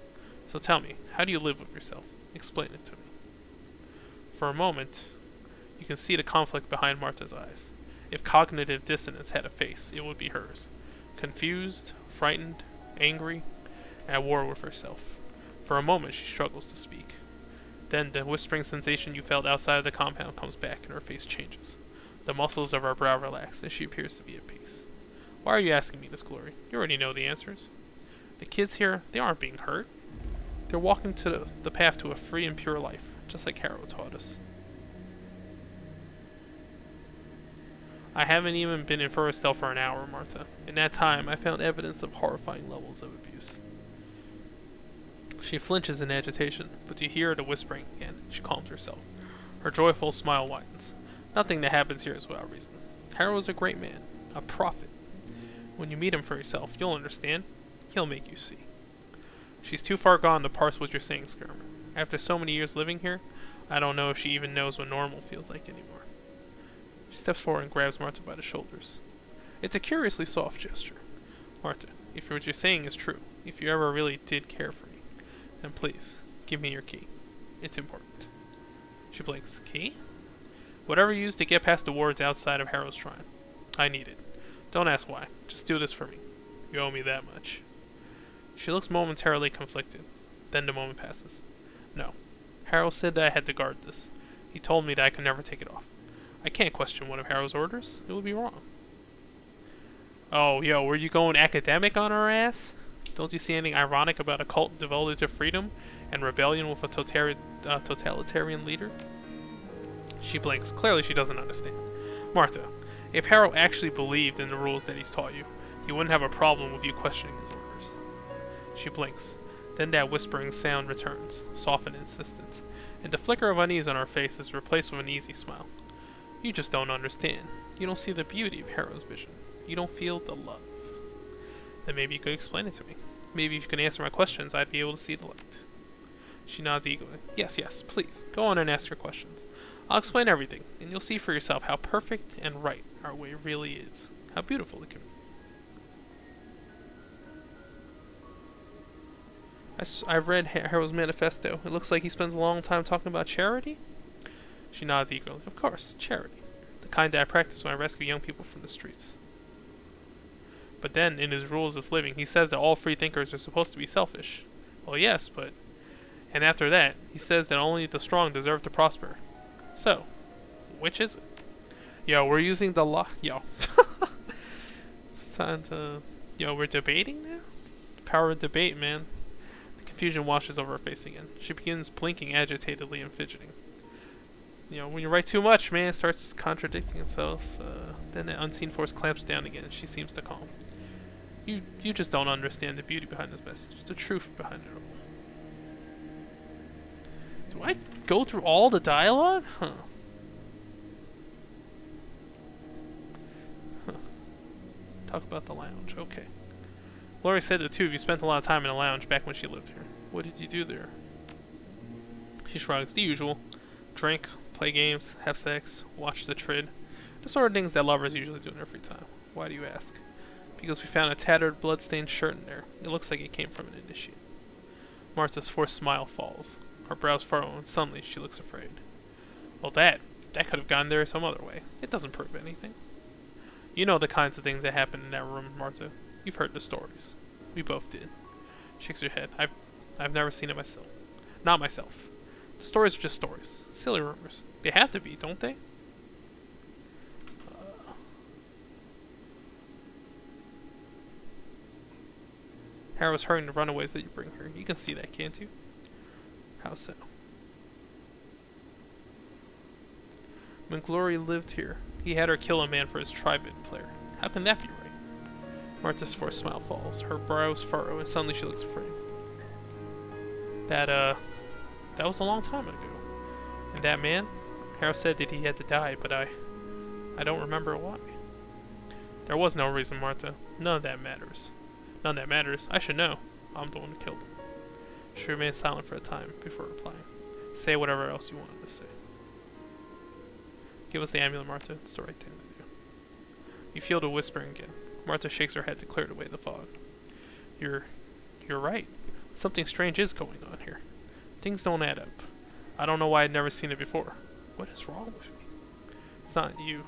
So tell me, how do you live with yourself? Explain it to me. For a moment, you can see the conflict behind Martha's eyes. If cognitive dissonance had a face, it would be hers. Confused, frightened, angry, at war with herself. For a moment, she struggles to speak. Then the whispering sensation you felt outside of the compound comes back and her face changes. The muscles of her brow relax and she appears to be at peace. Why are you asking me this, Glory? You already know the answers. The kids here, they aren't being hurt. They're walking to the path to a free and pure life, just like Harrow taught us. I haven't even been in Feuerstelle for an hour, Martha. In that time, I found evidence of horrifying levels of abuse. She flinches in agitation, but you hear the whispering again. She calms herself. Her joyful smile widens. Nothing that happens here is without reason. Harrow is a great man, a prophet. When you meet him for yourself, you'll understand. He'll make you see. She's too far gone to parse what you're saying, Skirmer. After so many years living here, I don't know if she even knows what normal feels like anymore. She steps forward and grabs Martha by the shoulders. It's a curiously soft gesture. Martha, if what you're saying is true, if you ever really did care for me, then please, give me your key. It's important. She blinks. Key? Whatever you use to get past the wards outside of Harrow's shrine. I need it. Don't ask why. Just do this for me. You owe me that much. She looks momentarily conflicted. Then the moment passes. No. Harrow said that I had to guard this. He told me that I could never take it off. I can't question one of Harrow's orders. It would be wrong. Oh, yo, were you going academic on her ass? Don't you see anything ironic about a cult devoted to freedom and rebellion with a totalitarian leader? She blinks. Clearly she doesn't understand. Martha, if Harrow actually believed in the rules that he's taught you, he wouldn't have a problem with you questioning his orders. She blinks. Then that whispering sound returns, soft and insistent, and the flicker of unease on her face is replaced with an easy smile. You just don't understand. You don't see the beauty of Harrow's vision. You don't feel the love. Then maybe you could explain it to me. Maybe if you could answer my questions, I'd be able to see the light. She nods eagerly. Yes, yes, please. Go on and ask your questions. I'll explain everything, and you'll see for yourself how perfect and right our way really is. How beautiful it can be. I've read Harrow's manifesto. It looks like he spends a long time talking about charity? She nods eagerly. Of course, charity. The kind that I practice when I rescue young people from the streets. But then, in his rules of living, he says that all free thinkers are supposed to be selfish. Well, yes, but... And after that, he says that only the strong deserve to prosper. So, which is it? Yo, we're using the law. Yo. It's time to Yo, we're debating now? The power of debate, man. The confusion washes over her face again. She begins blinking agitatedly and fidgeting. You know, when you write too much, man, it starts contradicting itself. Then the unseen force clamps down again, and she seems to calm. You just don't understand the beauty behind this message, the truth behind it all. Do I go through all the dialogue? Huh. Talk about the lounge, okay. Glory said the two of you spent a lot of time in the lounge back when she lived here. What did you do there? She shrugs. The usual. Drink, play games, have sex, watch the trid. The sort of things that lovers usually do in their free time. Why do you ask? Because we found a tattered, blood-stained shirt in there. It looks like it came from an initiate. Martha's forced smile falls. Her brows furrow, and suddenly she looks afraid. Well, that could have gone there some other way. It doesn't prove anything. You know the kinds of things that happen in that room, Martha. You've heard the stories. We both did. Shakes her head. I've never seen it myself. Not myself. The stories are just stories. Silly rumors. They have to be, don't they? Harrow's hurrying the runaways that you bring here. You can see that, can't you? How so? When Glory lived here, he had her kill a man for his Tri-Bit player. How can that be right? Martha's forced smile falls. Her brows furrow, and suddenly she looks afraid. That was a long time ago. And that man? Harrow said that he had to die, but I don't remember why. There was no reason, Martha. None of that matters. None that matters. I should know. I'm the one who killed him. She remained silent for a time before replying. Say whatever else you wanted to say. Give us the amulet, Martha. It's the right thing to do. You feel the whispering again. Martha shakes her head to clear away the fog. You're right. Something strange is going on here. Things don't add up. I don't know why I'd never seen it before. What is wrong with me? It's not you.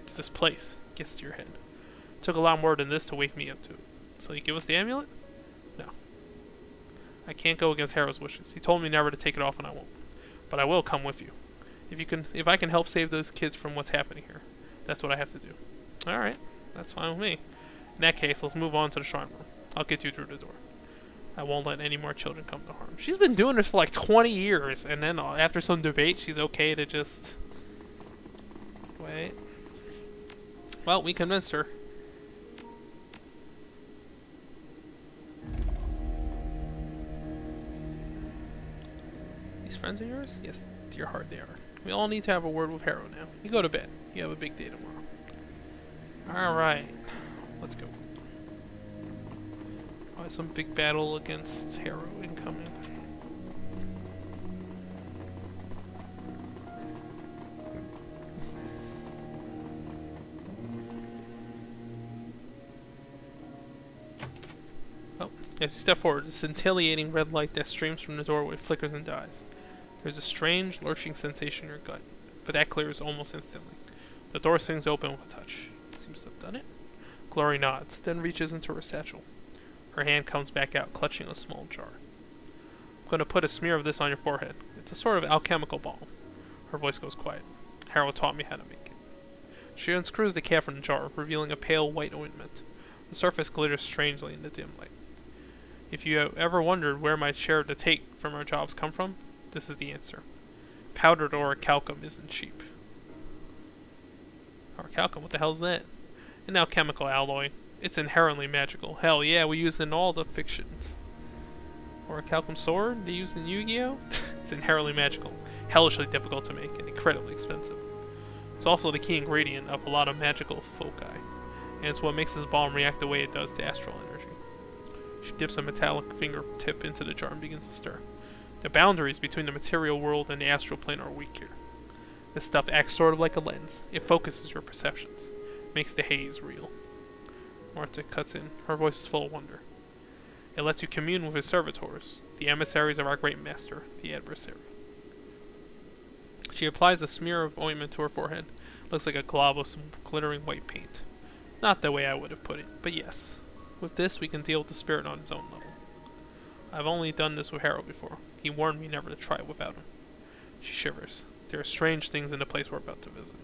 It's this place. It gets to your head. It took a lot more than this to wake me up to it. So you give us the amulet? No. I can't go against Harrow's wishes. He told me never to take it off, and I won't. But I will come with you. If I can help save those kids from what's happening here, that's what I have to do. Alright, that's fine with me. In that case, let's move on to the shrine room. I'll get you through the door. I won't let any more children come to harm. She's been doing this for like 20 years, and then after some debate, she's okay to just... Wait. Well, we convinced her. These friends of yours? Yes, dear heart, they are. We all need to have a word with Harrow now. You go to bed. You have a big day tomorrow. Alright. Let's go. Oh, some big battle against Harrow incoming. Oh, as you step forward, the scintillating red light that streams from the doorway flickers and dies. There's a strange, lurching sensation in your gut, but that clears almost instantly. The door swings open with a touch. Seems to have done it. Glory nods, then reaches into her satchel. Her hand comes back out, clutching a small jar. I'm going to put a smear of this on your forehead. It's a sort of alchemical balm. Her voice goes quiet. Harrow taught me how to make it. She unscrews the cap from the jar, revealing a pale white ointment. The surface glitters strangely in the dim light. If you have ever wondered where my share of the take from our jobs come from, this is the answer. Powdered orichalcum isn't cheap. Orichalcum? What the hell is that? An alchemical alloy. It's inherently magical. Hell yeah, we use it in all the fictions. Orichalcum sword they use in Yu-Gi-Oh? It's inherently magical, hellishly difficult to make, and incredibly expensive. It's also the key ingredient of a lot of magical foci, and it's what makes this balm react the way it does to astral energy. She dips a metallic fingertip into the jar and begins to stir. The boundaries between the material world and the astral plane are weak here. This stuff acts sort of like a lens. It focuses your perceptions, makes the haze real. Martha cuts in. Her voice is full of wonder. It lets you commune with his servitors, the emissaries of our great master, the adversary. She applies a smear of ointment to her forehead. Looks like a glob of some glittering white paint. Not the way I would have put it, but yes. With this, we can deal with the spirit on its own level. I've only done this with Harrow before. He warned me never to try it without him. She shivers. There are strange things in the place we're about to visit.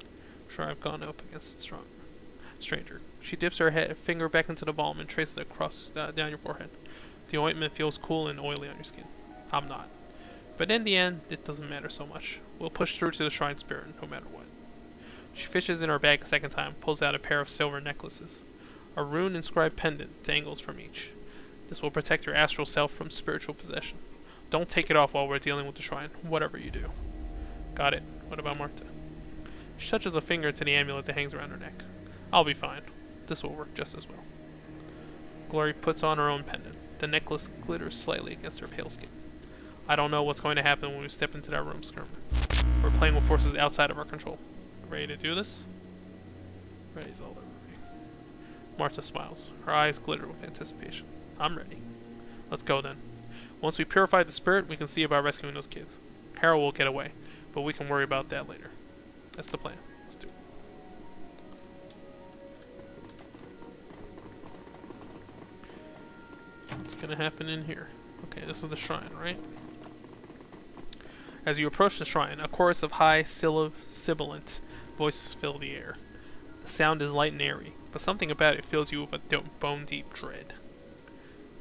I'm sure I've gone up against it strong. Stranger. She dips her finger back into the balm and traces it across down your forehead. The ointment feels cool and oily on your skin. I'm not. But in the end, it doesn't matter so much. We'll push through to the shrine spirit no matter what. She fishes in her bag a second time, pulls out a pair of silver necklaces. A rune-inscribed pendant dangles from each. This will protect your astral self from spiritual possession. Don't take it off while we're dealing with the shrine, whatever you do. Got it. What about Marta? She touches a finger to the amulet that hangs around her neck. I'll be fine. This will work just as well. Glory puts on her own pendant. The necklace glitters slightly against her pale skin. I don't know what's going to happen when we step into that room, Skirmer. We're playing with forces outside of our control. Ready to do this? Ready's all over me. Marta smiles. Her eyes glitter with anticipation. I'm ready. Let's go then. Once we purify the spirit, we can see about rescuing those kids. Harrow will get away, but we can worry about that later. That's the plan. Let's do it. What's gonna happen in here? Okay, this is the shrine, right? As you approach the shrine, a chorus of high, sibilant voices fill the air. The sound is light and airy, but something about it fills you with a bone-deep dread.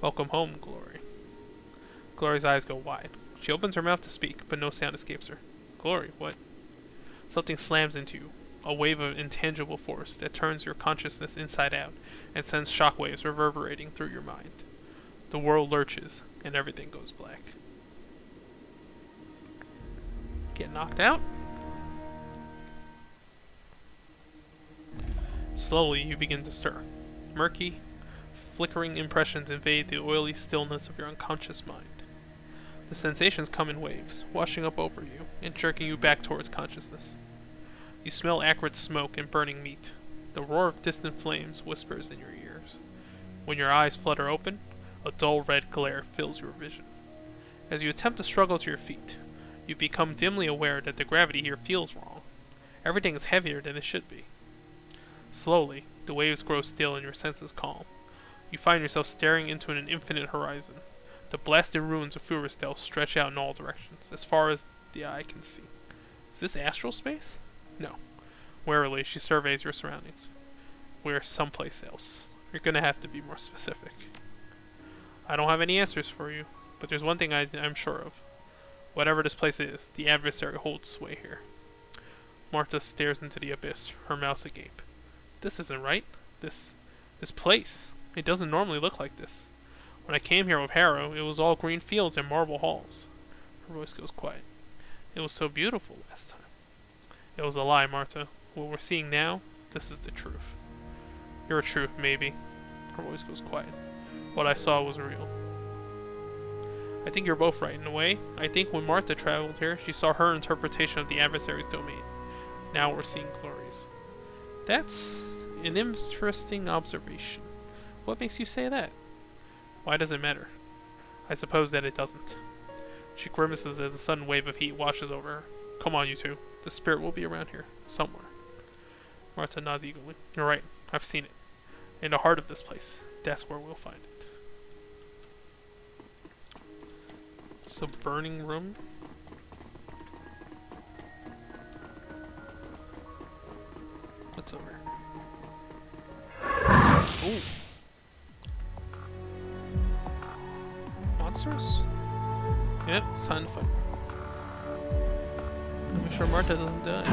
Welcome home, Glory. Glory's eyes go wide. She opens her mouth to speak, but no sound escapes her. Glory, what? Something slams into you, a wave of intangible force that turns your consciousness inside out and sends shockwaves reverberating through your mind. The world lurches, and everything goes black. Get knocked out? Slowly, you begin to stir. Murky, flickering impressions invade the oily stillness of your unconscious mind. The sensations come in waves, washing up over you and jerking you back towards consciousness. You smell acrid smoke and burning meat. The roar of distant flames whispers in your ears. When your eyes flutter open, a dull red glare fills your vision. As you attempt to struggle to your feet, you become dimly aware that the gravity here feels wrong. Everything is heavier than it should be. Slowly, the waves grow still and your senses calm. You find yourself staring into an infinite horizon. The blasted ruins of Feuerstelle stretch out in all directions, as far as the eye can see. Is this astral space? No. Warily, she surveys your surroundings. We're someplace else. You're gonna have to be more specific. I don't have any answers for you, but there's one thing I'm sure of. Whatever this place is, the adversary holds sway here. Marta stares into the abyss, her mouth agape. This isn't right. This place. It doesn't normally look like this. When I came here with Harrow, it was all green fields and marble halls. Her voice goes quiet. It was so beautiful last time. It was a lie, Marta. What we're seeing now, this is the truth. Your truth, maybe. Her voice goes quiet. What I saw was real. I think you're both right in a way. I think when Martha traveled here, she saw her interpretation of the adversary's domain. Now we're seeing Glory's. That's an interesting observation. What makes you say that? Why does it matter? I suppose that it doesn't. She grimaces as a sudden wave of heat washes over her. Come on, you two. The spirit will be around here, somewhere. Marta nods eagerly. You're right. I've seen it. In the heart of this place. That's where we'll find it. It's a burning room. What's over here? Ooh. Monsters? Yep, it's time to fight. Make sure Marta doesn't die.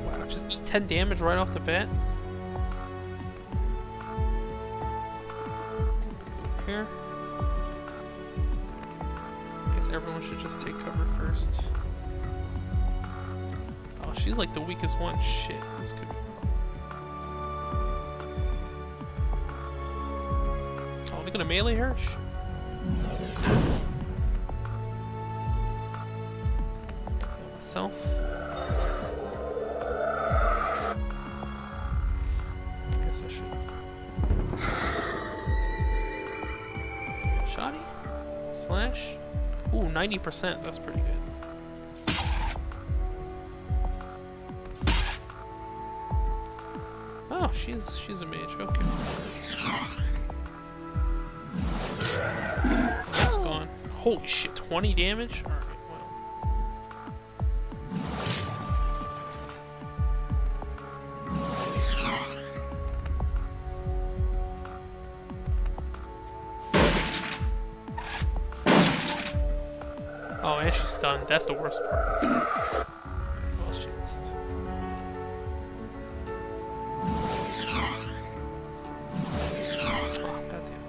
Wow, just eat 10 damage right off the bat? Here. I guess everyone should just take cover first. Oh, she's like the weakest one. Shit, this could be a problem. Oh, are we gonna melee her? Myself. Guess I should. Shoddy? Slash? Ooh, 90%. That's pretty good. Oh, she's a mage. Okay. That's gone. Holy shit, 20 damage? Alright, well. Oh, and she's stunned. That's the worst part. Well, she missed. Oh, goddamn.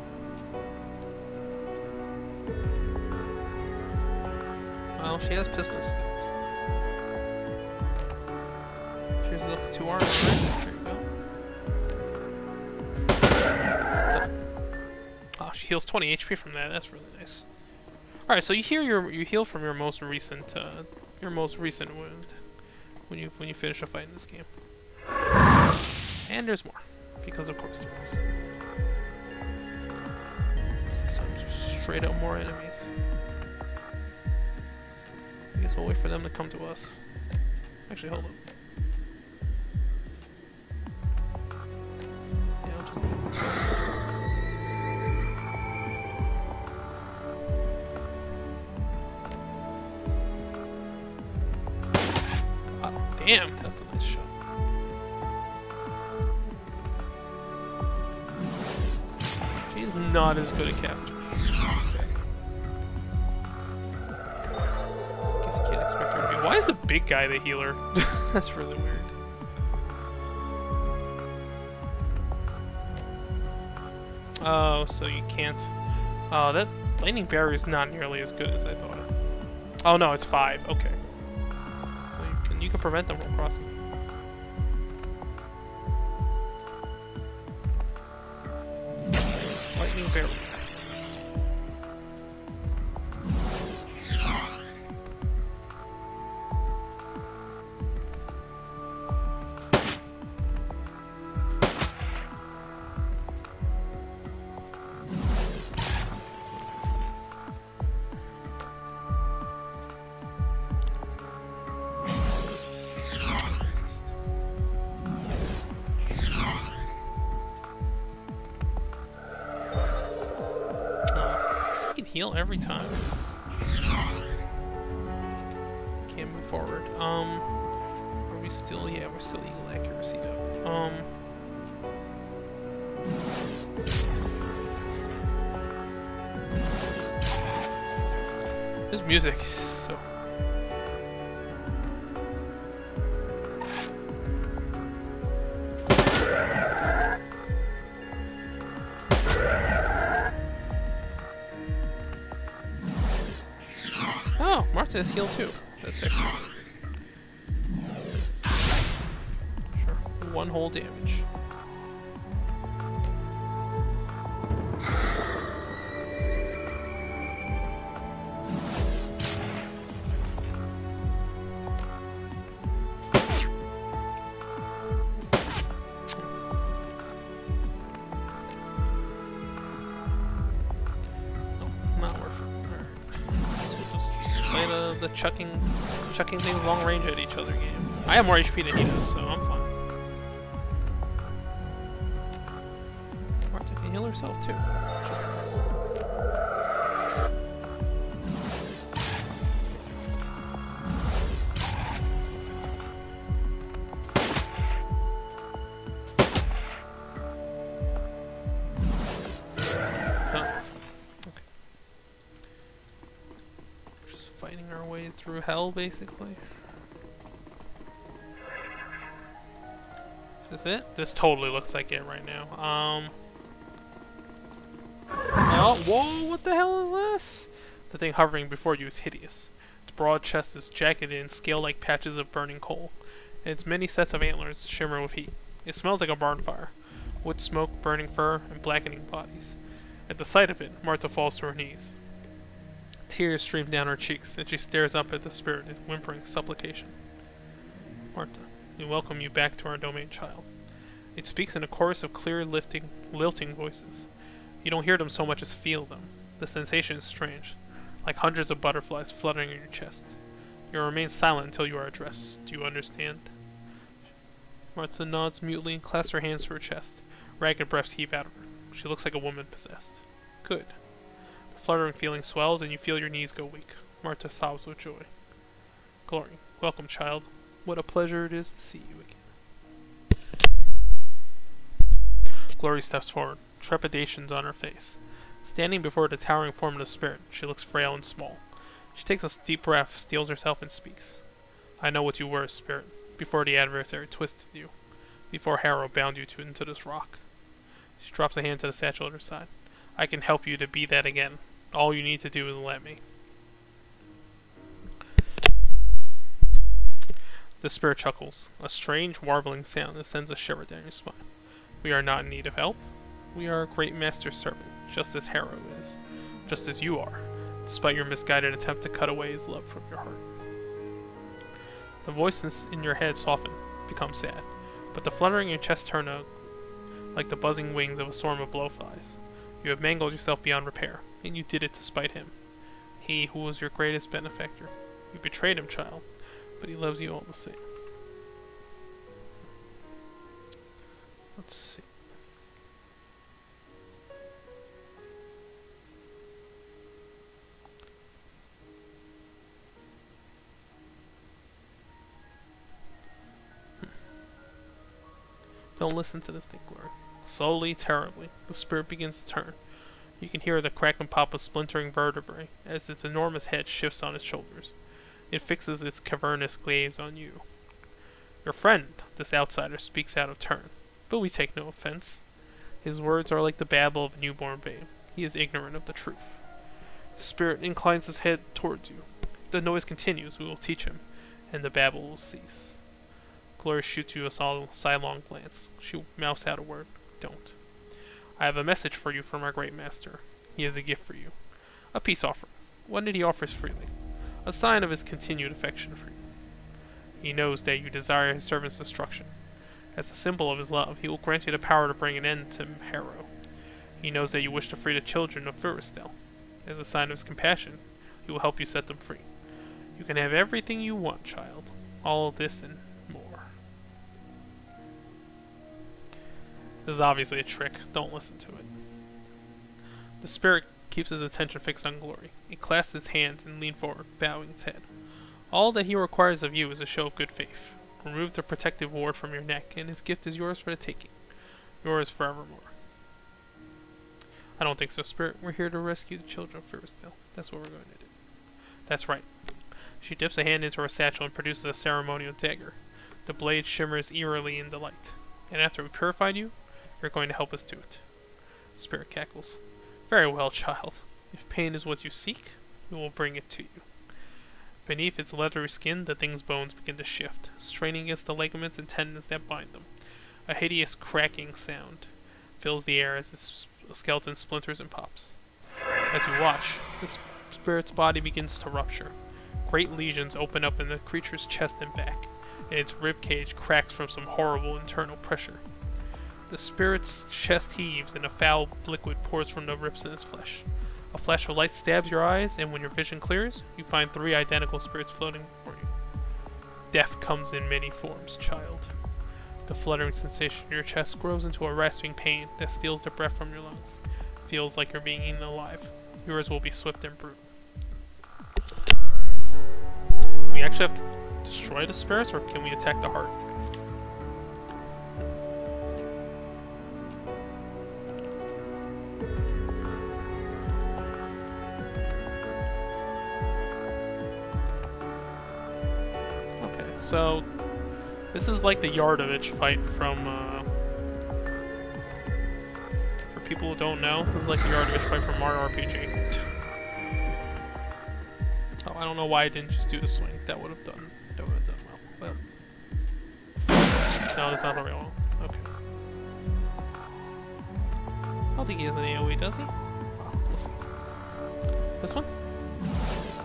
Well, she has pistol skills. She's up to 2 arms, right? There you go. Oh, she heals 20 HP from that. That's really nice. All right, so you heal from your most recent wound when you finish a fight in this game. And there's more, because of course there is. Some straight up more enemies. I guess we'll wait for them to come to us. Actually, hold up. Yeah, I'll just leave them to us. Damn, that's a nice shot. She's not as good at casting. Guess you can't expect her to be. Why is the big guy the healer? That's really weird. Oh, so you can't. Oh, that lightning barrier is not nearly as good as I thought. Oh no, it's 5. Okay. You can prevent them from crossing. Lightning barrier. Heal every time. Can't move forward. Are we still? Yeah, we're still eagle accuracy though. This music is so. Oh, Marta has heal too. That's excellent. Sure. 1 whole damage. The chucking things long range at each other game. I have more HP than he does, so I'm fine. Marta can heal herself too, which is nice. Fighting our way through hell, basically. Is this it? This totally looks like it right now. Oh, whoa, what the hell is this? The thing hovering before you is hideous. Its broad chest is jacketed in scale-like patches of burning coal, and its many sets of antlers shimmer with heat. It smells like a barn fire. Wood smoke, burning fur, and blackening bodies. At the sight of it, Marta falls to her knees. Tears stream down her cheeks, and she stares up at the spirit in whimpering supplication. Marta, we welcome you back to our domain, child. It speaks in a chorus of clear, lilting voices. You don't hear them so much as feel them. The sensation is strange, like hundreds of butterflies fluttering in your chest. You remain silent until you are addressed. Do you understand? Marta nods mutely and clasps her hands to her chest. Ragged breaths heave out of her. She looks like a woman possessed. Good. The fluttering feeling swells, and you feel your knees go weak. Marta sobs with joy. Glory, welcome, child. What a pleasure it is to see you again. Glory steps forward, trepidations on her face. Standing before the towering form of the spirit, she looks frail and small. She takes a deep breath, steels herself, and speaks. I know what you were, spirit, before the adversary twisted you, before Harrow bound you into this rock. She drops a hand to the satchel at her side. I can help you to be that again. All you need to do is let me. The spirit chuckles, a strange, warbling sound that sends a shiver down your spine. We are not in need of help. We are a great master's servant, just as Harrow is, just as you are, despite your misguided attempt to cut away his love from your heart. The voices in your head soften, become sad, but the fluttering in your chest turn like the buzzing wings of a swarm of blowflies. You have mangled yourself beyond repair, and you did it to spite him. He who was your greatest benefactor. You betrayed him, child, but he loves you all the same. Let's see. Don't listen to this thing, Glory. Slowly, terribly, the spirit begins to turn. You can hear the crack and pop of splintering vertebrae as its enormous head shifts on its shoulders. It fixes its cavernous gaze on you. Your friend, this outsider, speaks out of turn, but we take no offense. His words are like the babble of a newborn babe. He is ignorant of the truth. The spirit inclines his head towards you. If the noise continues, we will teach him, and the babble will cease. Gloria shoots you a sidelong glance. She mouths out a word. Don't. I have a message for you from our great master. He has a gift for you. A peace offering. One that he offers freely. A sign of his continued affection for you. He knows that you desire his servant's destruction. As a symbol of his love, he will grant you the power to bring an end to Harrow. He knows that you wish to free the children of Feuerstelle. As a sign of his compassion, he will help you set them free. You can have everything you want, child. All of this and more. This is obviously a trick. Don't listen to it. The spirit keeps his attention fixed on Glory. He clasps his hands and leans forward, bowing his head. All that he requires of you is a show of good faith. Remove the protective ward from your neck, and his gift is yours for the taking. Yours forevermore. I don't think so, Spirit. We're here to rescue the children of Feuerstelle. That's what we're going to do. That's right. She dips a hand into her satchel and produces a ceremonial dagger. The blade shimmers eerily in the light. And after we purified you, you're going to help us do it. Spirit cackles. Very well, child. If pain is what you seek, we will bring it to you. Beneath its leathery skin, the thing's bones begin to shift, straining against the ligaments and tendons that bind them. A hideous cracking sound fills the air as its skeleton splinters and pops. As you watch, the spirit's body begins to rupture. Great lesions open up in the creature's chest and back, and its ribcage cracks from some horrible internal pressure. The spirit's chest heaves, and a foul liquid pours from the rips in its flesh. A flash of light stabs your eyes, and when your vision clears, you find 3 identical spirits floating before you. Death comes in many forms, child. The fluttering sensation in your chest grows into a rasping pain that steals the breath from your lungs. Feels like you're being eaten alive. Yours will be swift and brutal. We actually have to destroy the spirits, or can we attack the heart? So, this is like the Yardovich fight from, for people who don't know, this is like the Yardovich fight from Mario RPG. Oh, I don't know why I didn't just do the swing. That would have done well. No, that's not very well. Okay. I don't think he has an AoE, does he? We'll see. This one?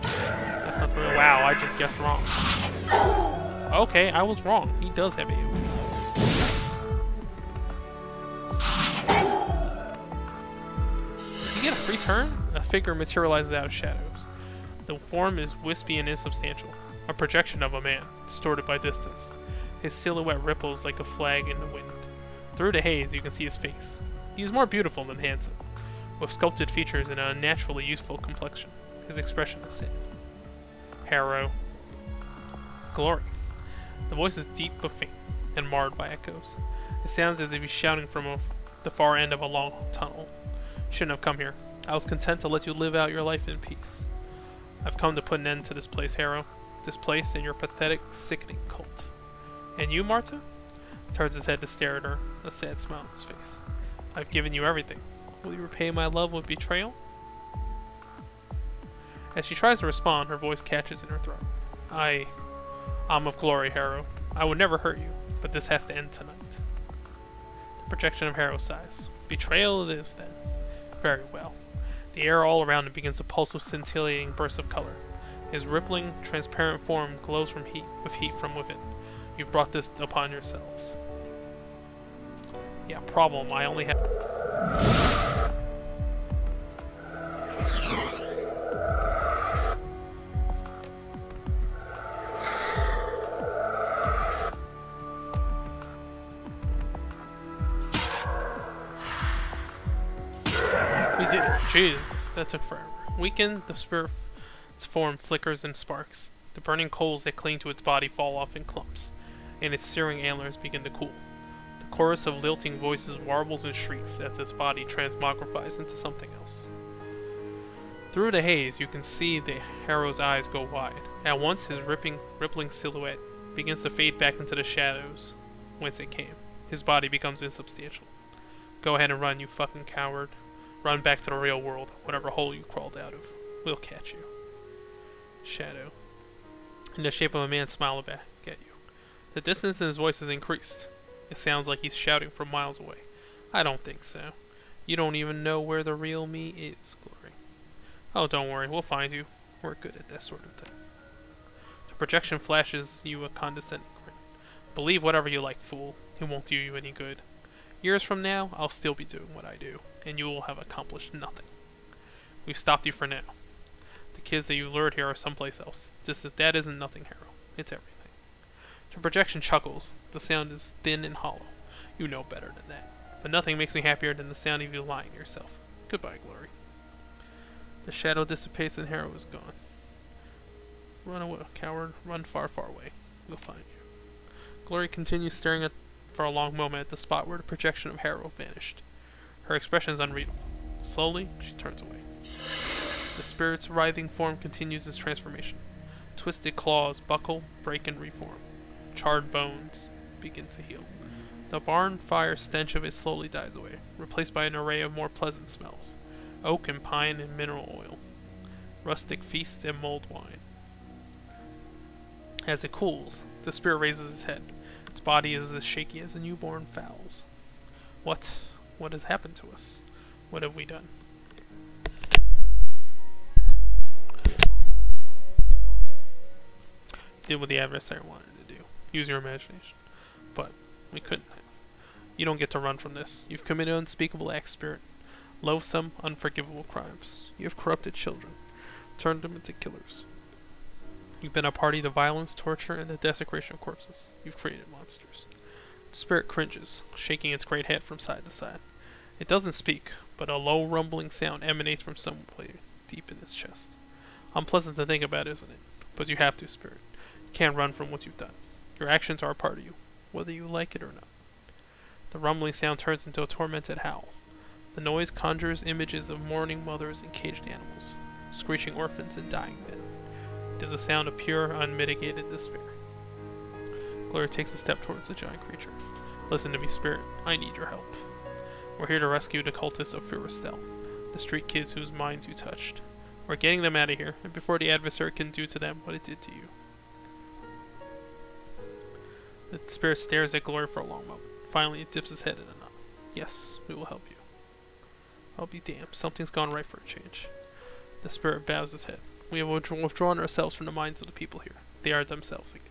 That's not very wow, I just guessed wrong. Okay, I was wrong. He does have AoE. You get a free turn? A figure materializes out of shadows. The form is wispy and insubstantial. A projection of a man, distorted by distance. His silhouette ripples like a flag in the wind. Through the haze, you can see his face. He is more beautiful than handsome, with sculpted features and a naturally youthful complexion. His expression is sad. Harrow. Glory. The voice is deep but faint, and marred by echoes. It sounds as if he's shouting from the far end of a long tunnel. Shouldn't have come here. I was content to let you live out your life in peace. I've come to put an end to this place, Harrow. This place and your pathetic, sickening cult. And you, Marta? Turns his head to stare at her, a sad smile on his face. I've given you everything. Will you repay my love with betrayal? As she tries to respond, her voice catches in her throat. I'm of glory, Harrow. I would never hurt you, but this has to end tonight. The projection of Harrow sighs. Betrayal it is, then. Very well. The air all around him begins to pulse with scintillating bursts of color. His rippling, transparent form glows with heat from within. You've brought this upon yourselves. Yeah, problem. I only have... We did it. Jesus, that took forever. Weakened, the spirit's form flickers and sparks. The burning coals that cling to its body fall off in clumps, and its searing antlers begin to cool. The chorus of lilting voices warbles and shrieks as its body transmogrifies into something else. Through the haze, you can see the Harrow's eyes go wide. At once, his rippling silhouette begins to fade back into the shadows whence it came. His body becomes insubstantial. Go ahead and run, you fucking coward. Run back to the real world, whatever hole you crawled out of. We'll catch you. Shadow. In the shape of a man smiling back at you. The distance in his voice has increased. It sounds like he's shouting from miles away. I don't think so. You don't even know where the real me is, Glory. Oh, don't worry, we'll find you. We're good at that sort of thing. The projection flashes you a condescending grin. Believe whatever you like, fool. It won't do you any good. Years from now, I'll still be doing what I do, and you will have accomplished nothing. We've stopped you for now. The kids that you lured here are someplace else. That isn't nothing, Harrow. It's everything. The projection chuckles. The sound is thin and hollow. You know better than that. But nothing makes me happier than the sound of you lying to yourself. Goodbye, Glory. The shadow dissipates and Harrow is gone. Run away, coward. Run far, far away. We'll find you. Glory continues staring for a long moment at the spot where the projection of Harrow vanished. Her expression is unreadable. Slowly, she turns away. The spirit's writhing form continues its transformation. Twisted claws buckle, break, and reform. Charred bones begin to heal. The barn fire stench of it slowly dies away, replaced by an array of more pleasant smells. Oak and pine and mineral oil. Rustic feast and mulled wine. As it cools, the spirit raises its head. Its body is as shaky as a newborn fowl's. What has happened to us? What have we done? Did what the adversary wanted to do. Use your imagination. But we couldn't have. You don't get to run from this. You've committed unspeakable acts, spirit. Loathsome, unforgivable crimes. You have corrupted children. Turned them into killers. You've been a party to violence, torture, and the desecration of corpses. You've created monsters. The spirit cringes, shaking its great head from side to side. It doesn't speak, but a low rumbling sound emanates from somewhere deep in its chest. Unpleasant to think about, isn't it? But you have to, spirit. You can't run from what you've done. Your actions are a part of you, whether you like it or not. The rumbling sound turns into a tormented howl. The noise conjures images of mourning mothers and caged animals, screeching orphans and dying men. It is a sound of pure, unmitigated despair. Gloria takes a step towards the giant creature. Listen to me, spirit. I need your help. We're here to rescue the cultists of Feuerstelle, the street kids whose minds you touched. We're getting them out of here, and before the adversary can do to them what it did to you. The spirit stares at Gloria for a long moment. Finally, it dips its head in a nod. Yes, we will help you. I'll be damned. Something's gone right for a change. The spirit bows his head. We have withdrawn ourselves from the minds of the people here. They are themselves again.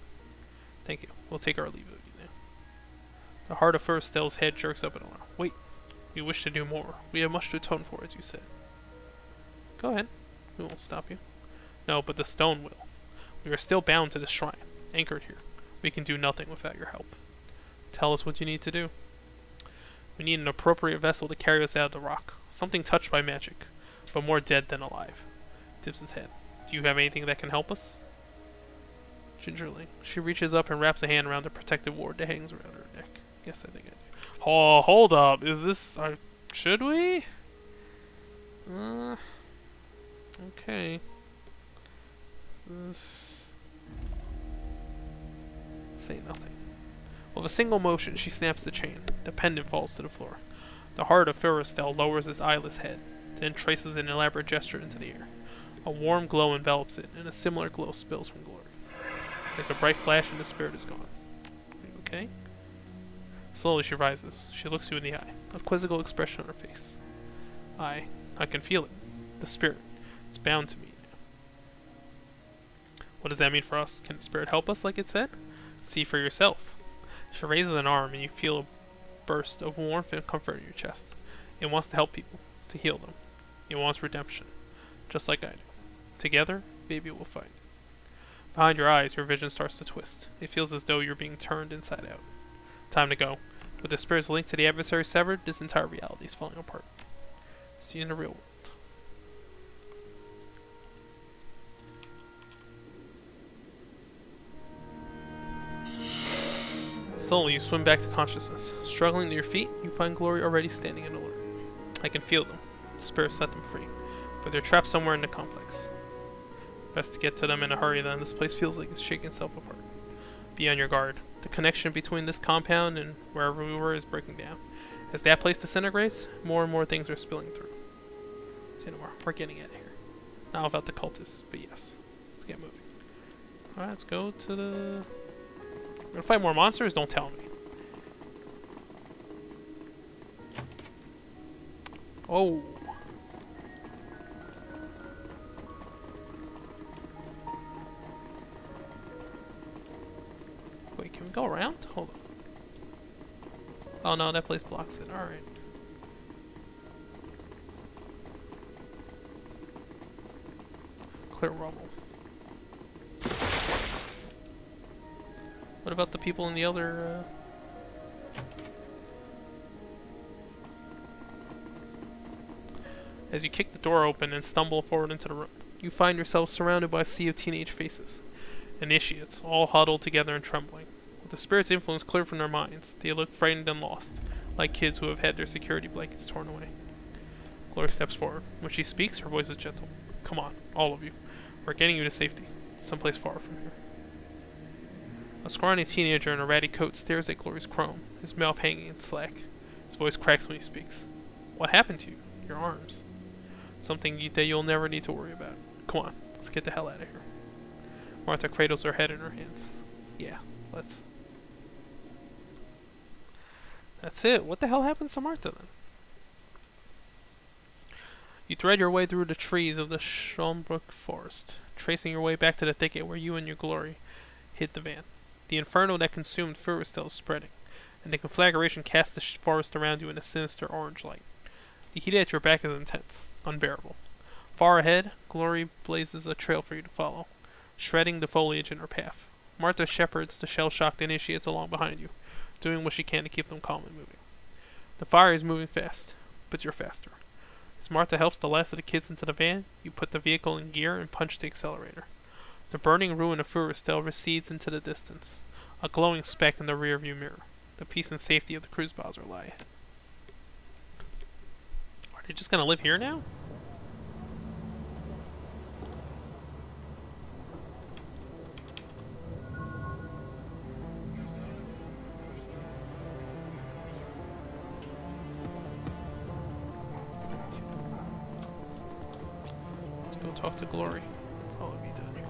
Thank you. We'll take our leave of you now. The heart of Feuerstelle's head jerks up in alarm. Wait. We wish to do more. We have much to atone for, as you said. Go ahead. We won't stop you. No, but the stone will. We are still bound to this shrine, anchored here. We can do nothing without your help. Tell us what you need to do. We need an appropriate vessel to carry us out of the rock. Something touched by magic, but more dead than alive. Tips his head. Do you have anything that can help us? Gingerly, she reaches up and wraps a hand around the protective ward that hangs around her neck. Yes, I think I do. Oh, hold up. Is this... should we? Okay. Say nothing. With a single motion, she snaps the chain. The pendant falls to the floor. The heart of Feuerstelle lowers its eyeless head, then traces an elaborate gesture into the air. A warm glow envelops it, and a similar glow spills from Glory. There's a bright flash, and the spirit is gone. Are you okay? Slowly she rises. She looks you in the eye, a quizzical expression on her face. I can feel it. The spirit. It's bound to me now. What does that mean for us? Can the spirit help us, like it said? See for yourself. She raises an arm, and you feel a burst of warmth and comfort in your chest. It wants to help people, to heal them. It wants redemption, just like I do. Together, maybe we'll fight. Behind your eyes, your vision starts to twist. It feels as though you're being turned inside out. Time to go. With the spirit's link to the adversary severed, this entire reality is falling apart. See you in the real world. Slowly, you swim back to consciousness. Struggling to your feet, you find Glory already standing in alert. I can feel them. The spirit set them free, but they're trapped somewhere in the complex. Best to get to them in a hurry then. This place feels like it's shaking itself apart. Be on your guard. The connection between this compound and wherever we were is breaking down. As that place disintegrates, more and more things are spilling through. Say no more. We're getting out of here. Not without the cultists, but yes. Let's get moving. Alright, let's go to the... We're gonna fight more monsters? Don't tell me. Oh. Wait, can we go around? Hold on. Oh no, that place blocks it. Alright. Clear rubble. What about the people in the other, As you kick the door open and stumble forward into the room, you find yourself surrounded by a sea of teenage faces. Initiates, all huddled together and trembling. With the spirit's influence clear from their minds, they look frightened and lost, like kids who have had their security blankets torn away. Glory steps forward. When she speaks, her voice is gentle. Come on, all of you. We're getting you to safety, someplace far from here. A scrawny teenager in a ratty coat stares at Glory's chrome, his mouth hanging in slack. His voice cracks when he speaks. What happened to you? Your arms. Something that you'll never need to worry about. Come on, let's get the hell out of here. Martha cradles her head in her hands. Yeah, let's. That's it. What the hell happens to Martha then? You thread your way through the trees of the Schomburg forest, tracing your way back to the thicket where you and your Glory hid the van. The inferno that consumed Feuerstelle is spreading, and the conflagration casts the forest around you in a sinister orange light. The heat at your back is intense, unbearable. Far ahead, Glory blazes a trail for you to follow, shredding the foliage in her path. Martha shepherds the shell-shocked initiates along behind you, doing what she can to keep them calm and moving. The fire is moving fast, but you're faster. As Martha helps the last of the kids into the van, you put the vehicle in gear and punch the accelerator. The burning ruin of Feuerstelle recedes into the distance, a glowing speck in the rearview mirror. The peace and safety of the cruise bowser lie ahead. Are they just gonna live here now? Let's go talk to Glory. Oh, let me down here.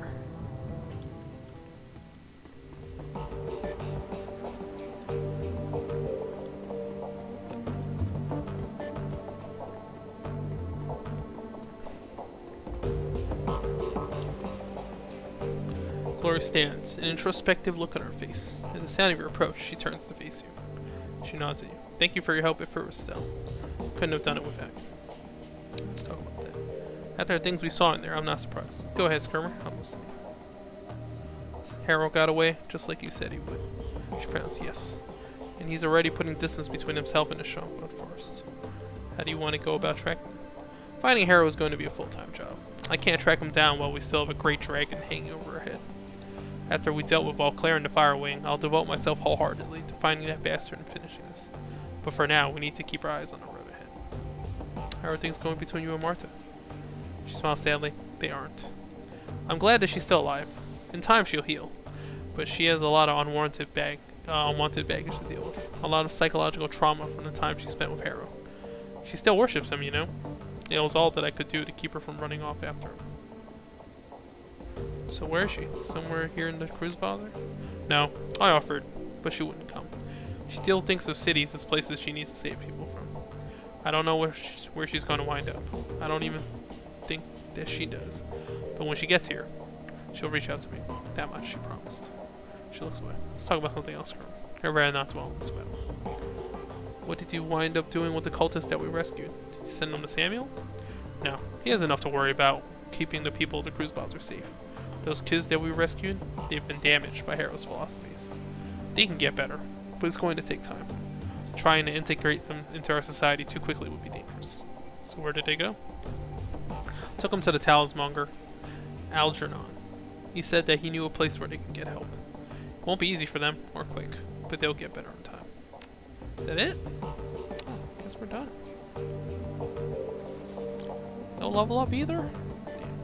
Glory stands, an introspective look on her face. At the sound of your approach, she turns to face you. She nods at you. Thank you for your help at Feuerstelle. Couldn't have done it without you. Let's talk about that. After the things we saw in there, I'm not surprised. Go ahead, Skirmer. I'm listening. Harold got away, just like you said he would. She frowns, yes. And he's already putting distance between himself and the Schomburg forest. How do you want to go about tracking him? Finding Harold is going to be a full-time job. I can't track him down while we still have a great dragon hanging over our head. After we dealt with Valclair and the Fire Wing, I'll devote myself wholeheartedly to finding that bastard and finishing this. But for now, we need to keep our eyes on the road ahead. How are things going between you and Martha? She smiles sadly. They aren't. I'm glad that she's still alive. In time she'll heal. But she has a lot of unwanted baggage to deal with. A lot of psychological trauma from the time she spent with Harrow. She still worships him, you know? It was all that I could do to keep her from running off after him. So where is she? Somewhere here in the cruise bother? No, I offered, but she wouldn't come. She still thinks of cities as places she needs to save people from. I don't know where she's going to wind up. I don't even think that she does. But when she gets here, she'll reach out to me. That much she promised. She looks away. Let's talk about something else, girl. I'd rather not dwell on this matter. What did you wind up doing with the cultist that we rescued? Did you send them to Samuel? No, he has enough to worry about keeping the people of the cruise bots safe. Those kids that we rescued, they've been damaged by Harrow's philosophies. They can get better, but it's going to take time. Trying to integrate them into our society too quickly would be dangerous. So where did they go? Took them to the talismonger, Algernon. He said that he knew a place where they could get help. It won't be easy for them, or quick, but they'll get better in time. Is that it? Oh, I guess we're done. No level up either? Damn.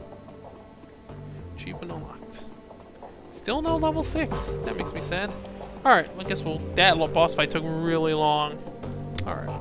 Achievement unlocked. Still no level 6. That makes me sad. Alright, I guess that boss fight took really long. Alright.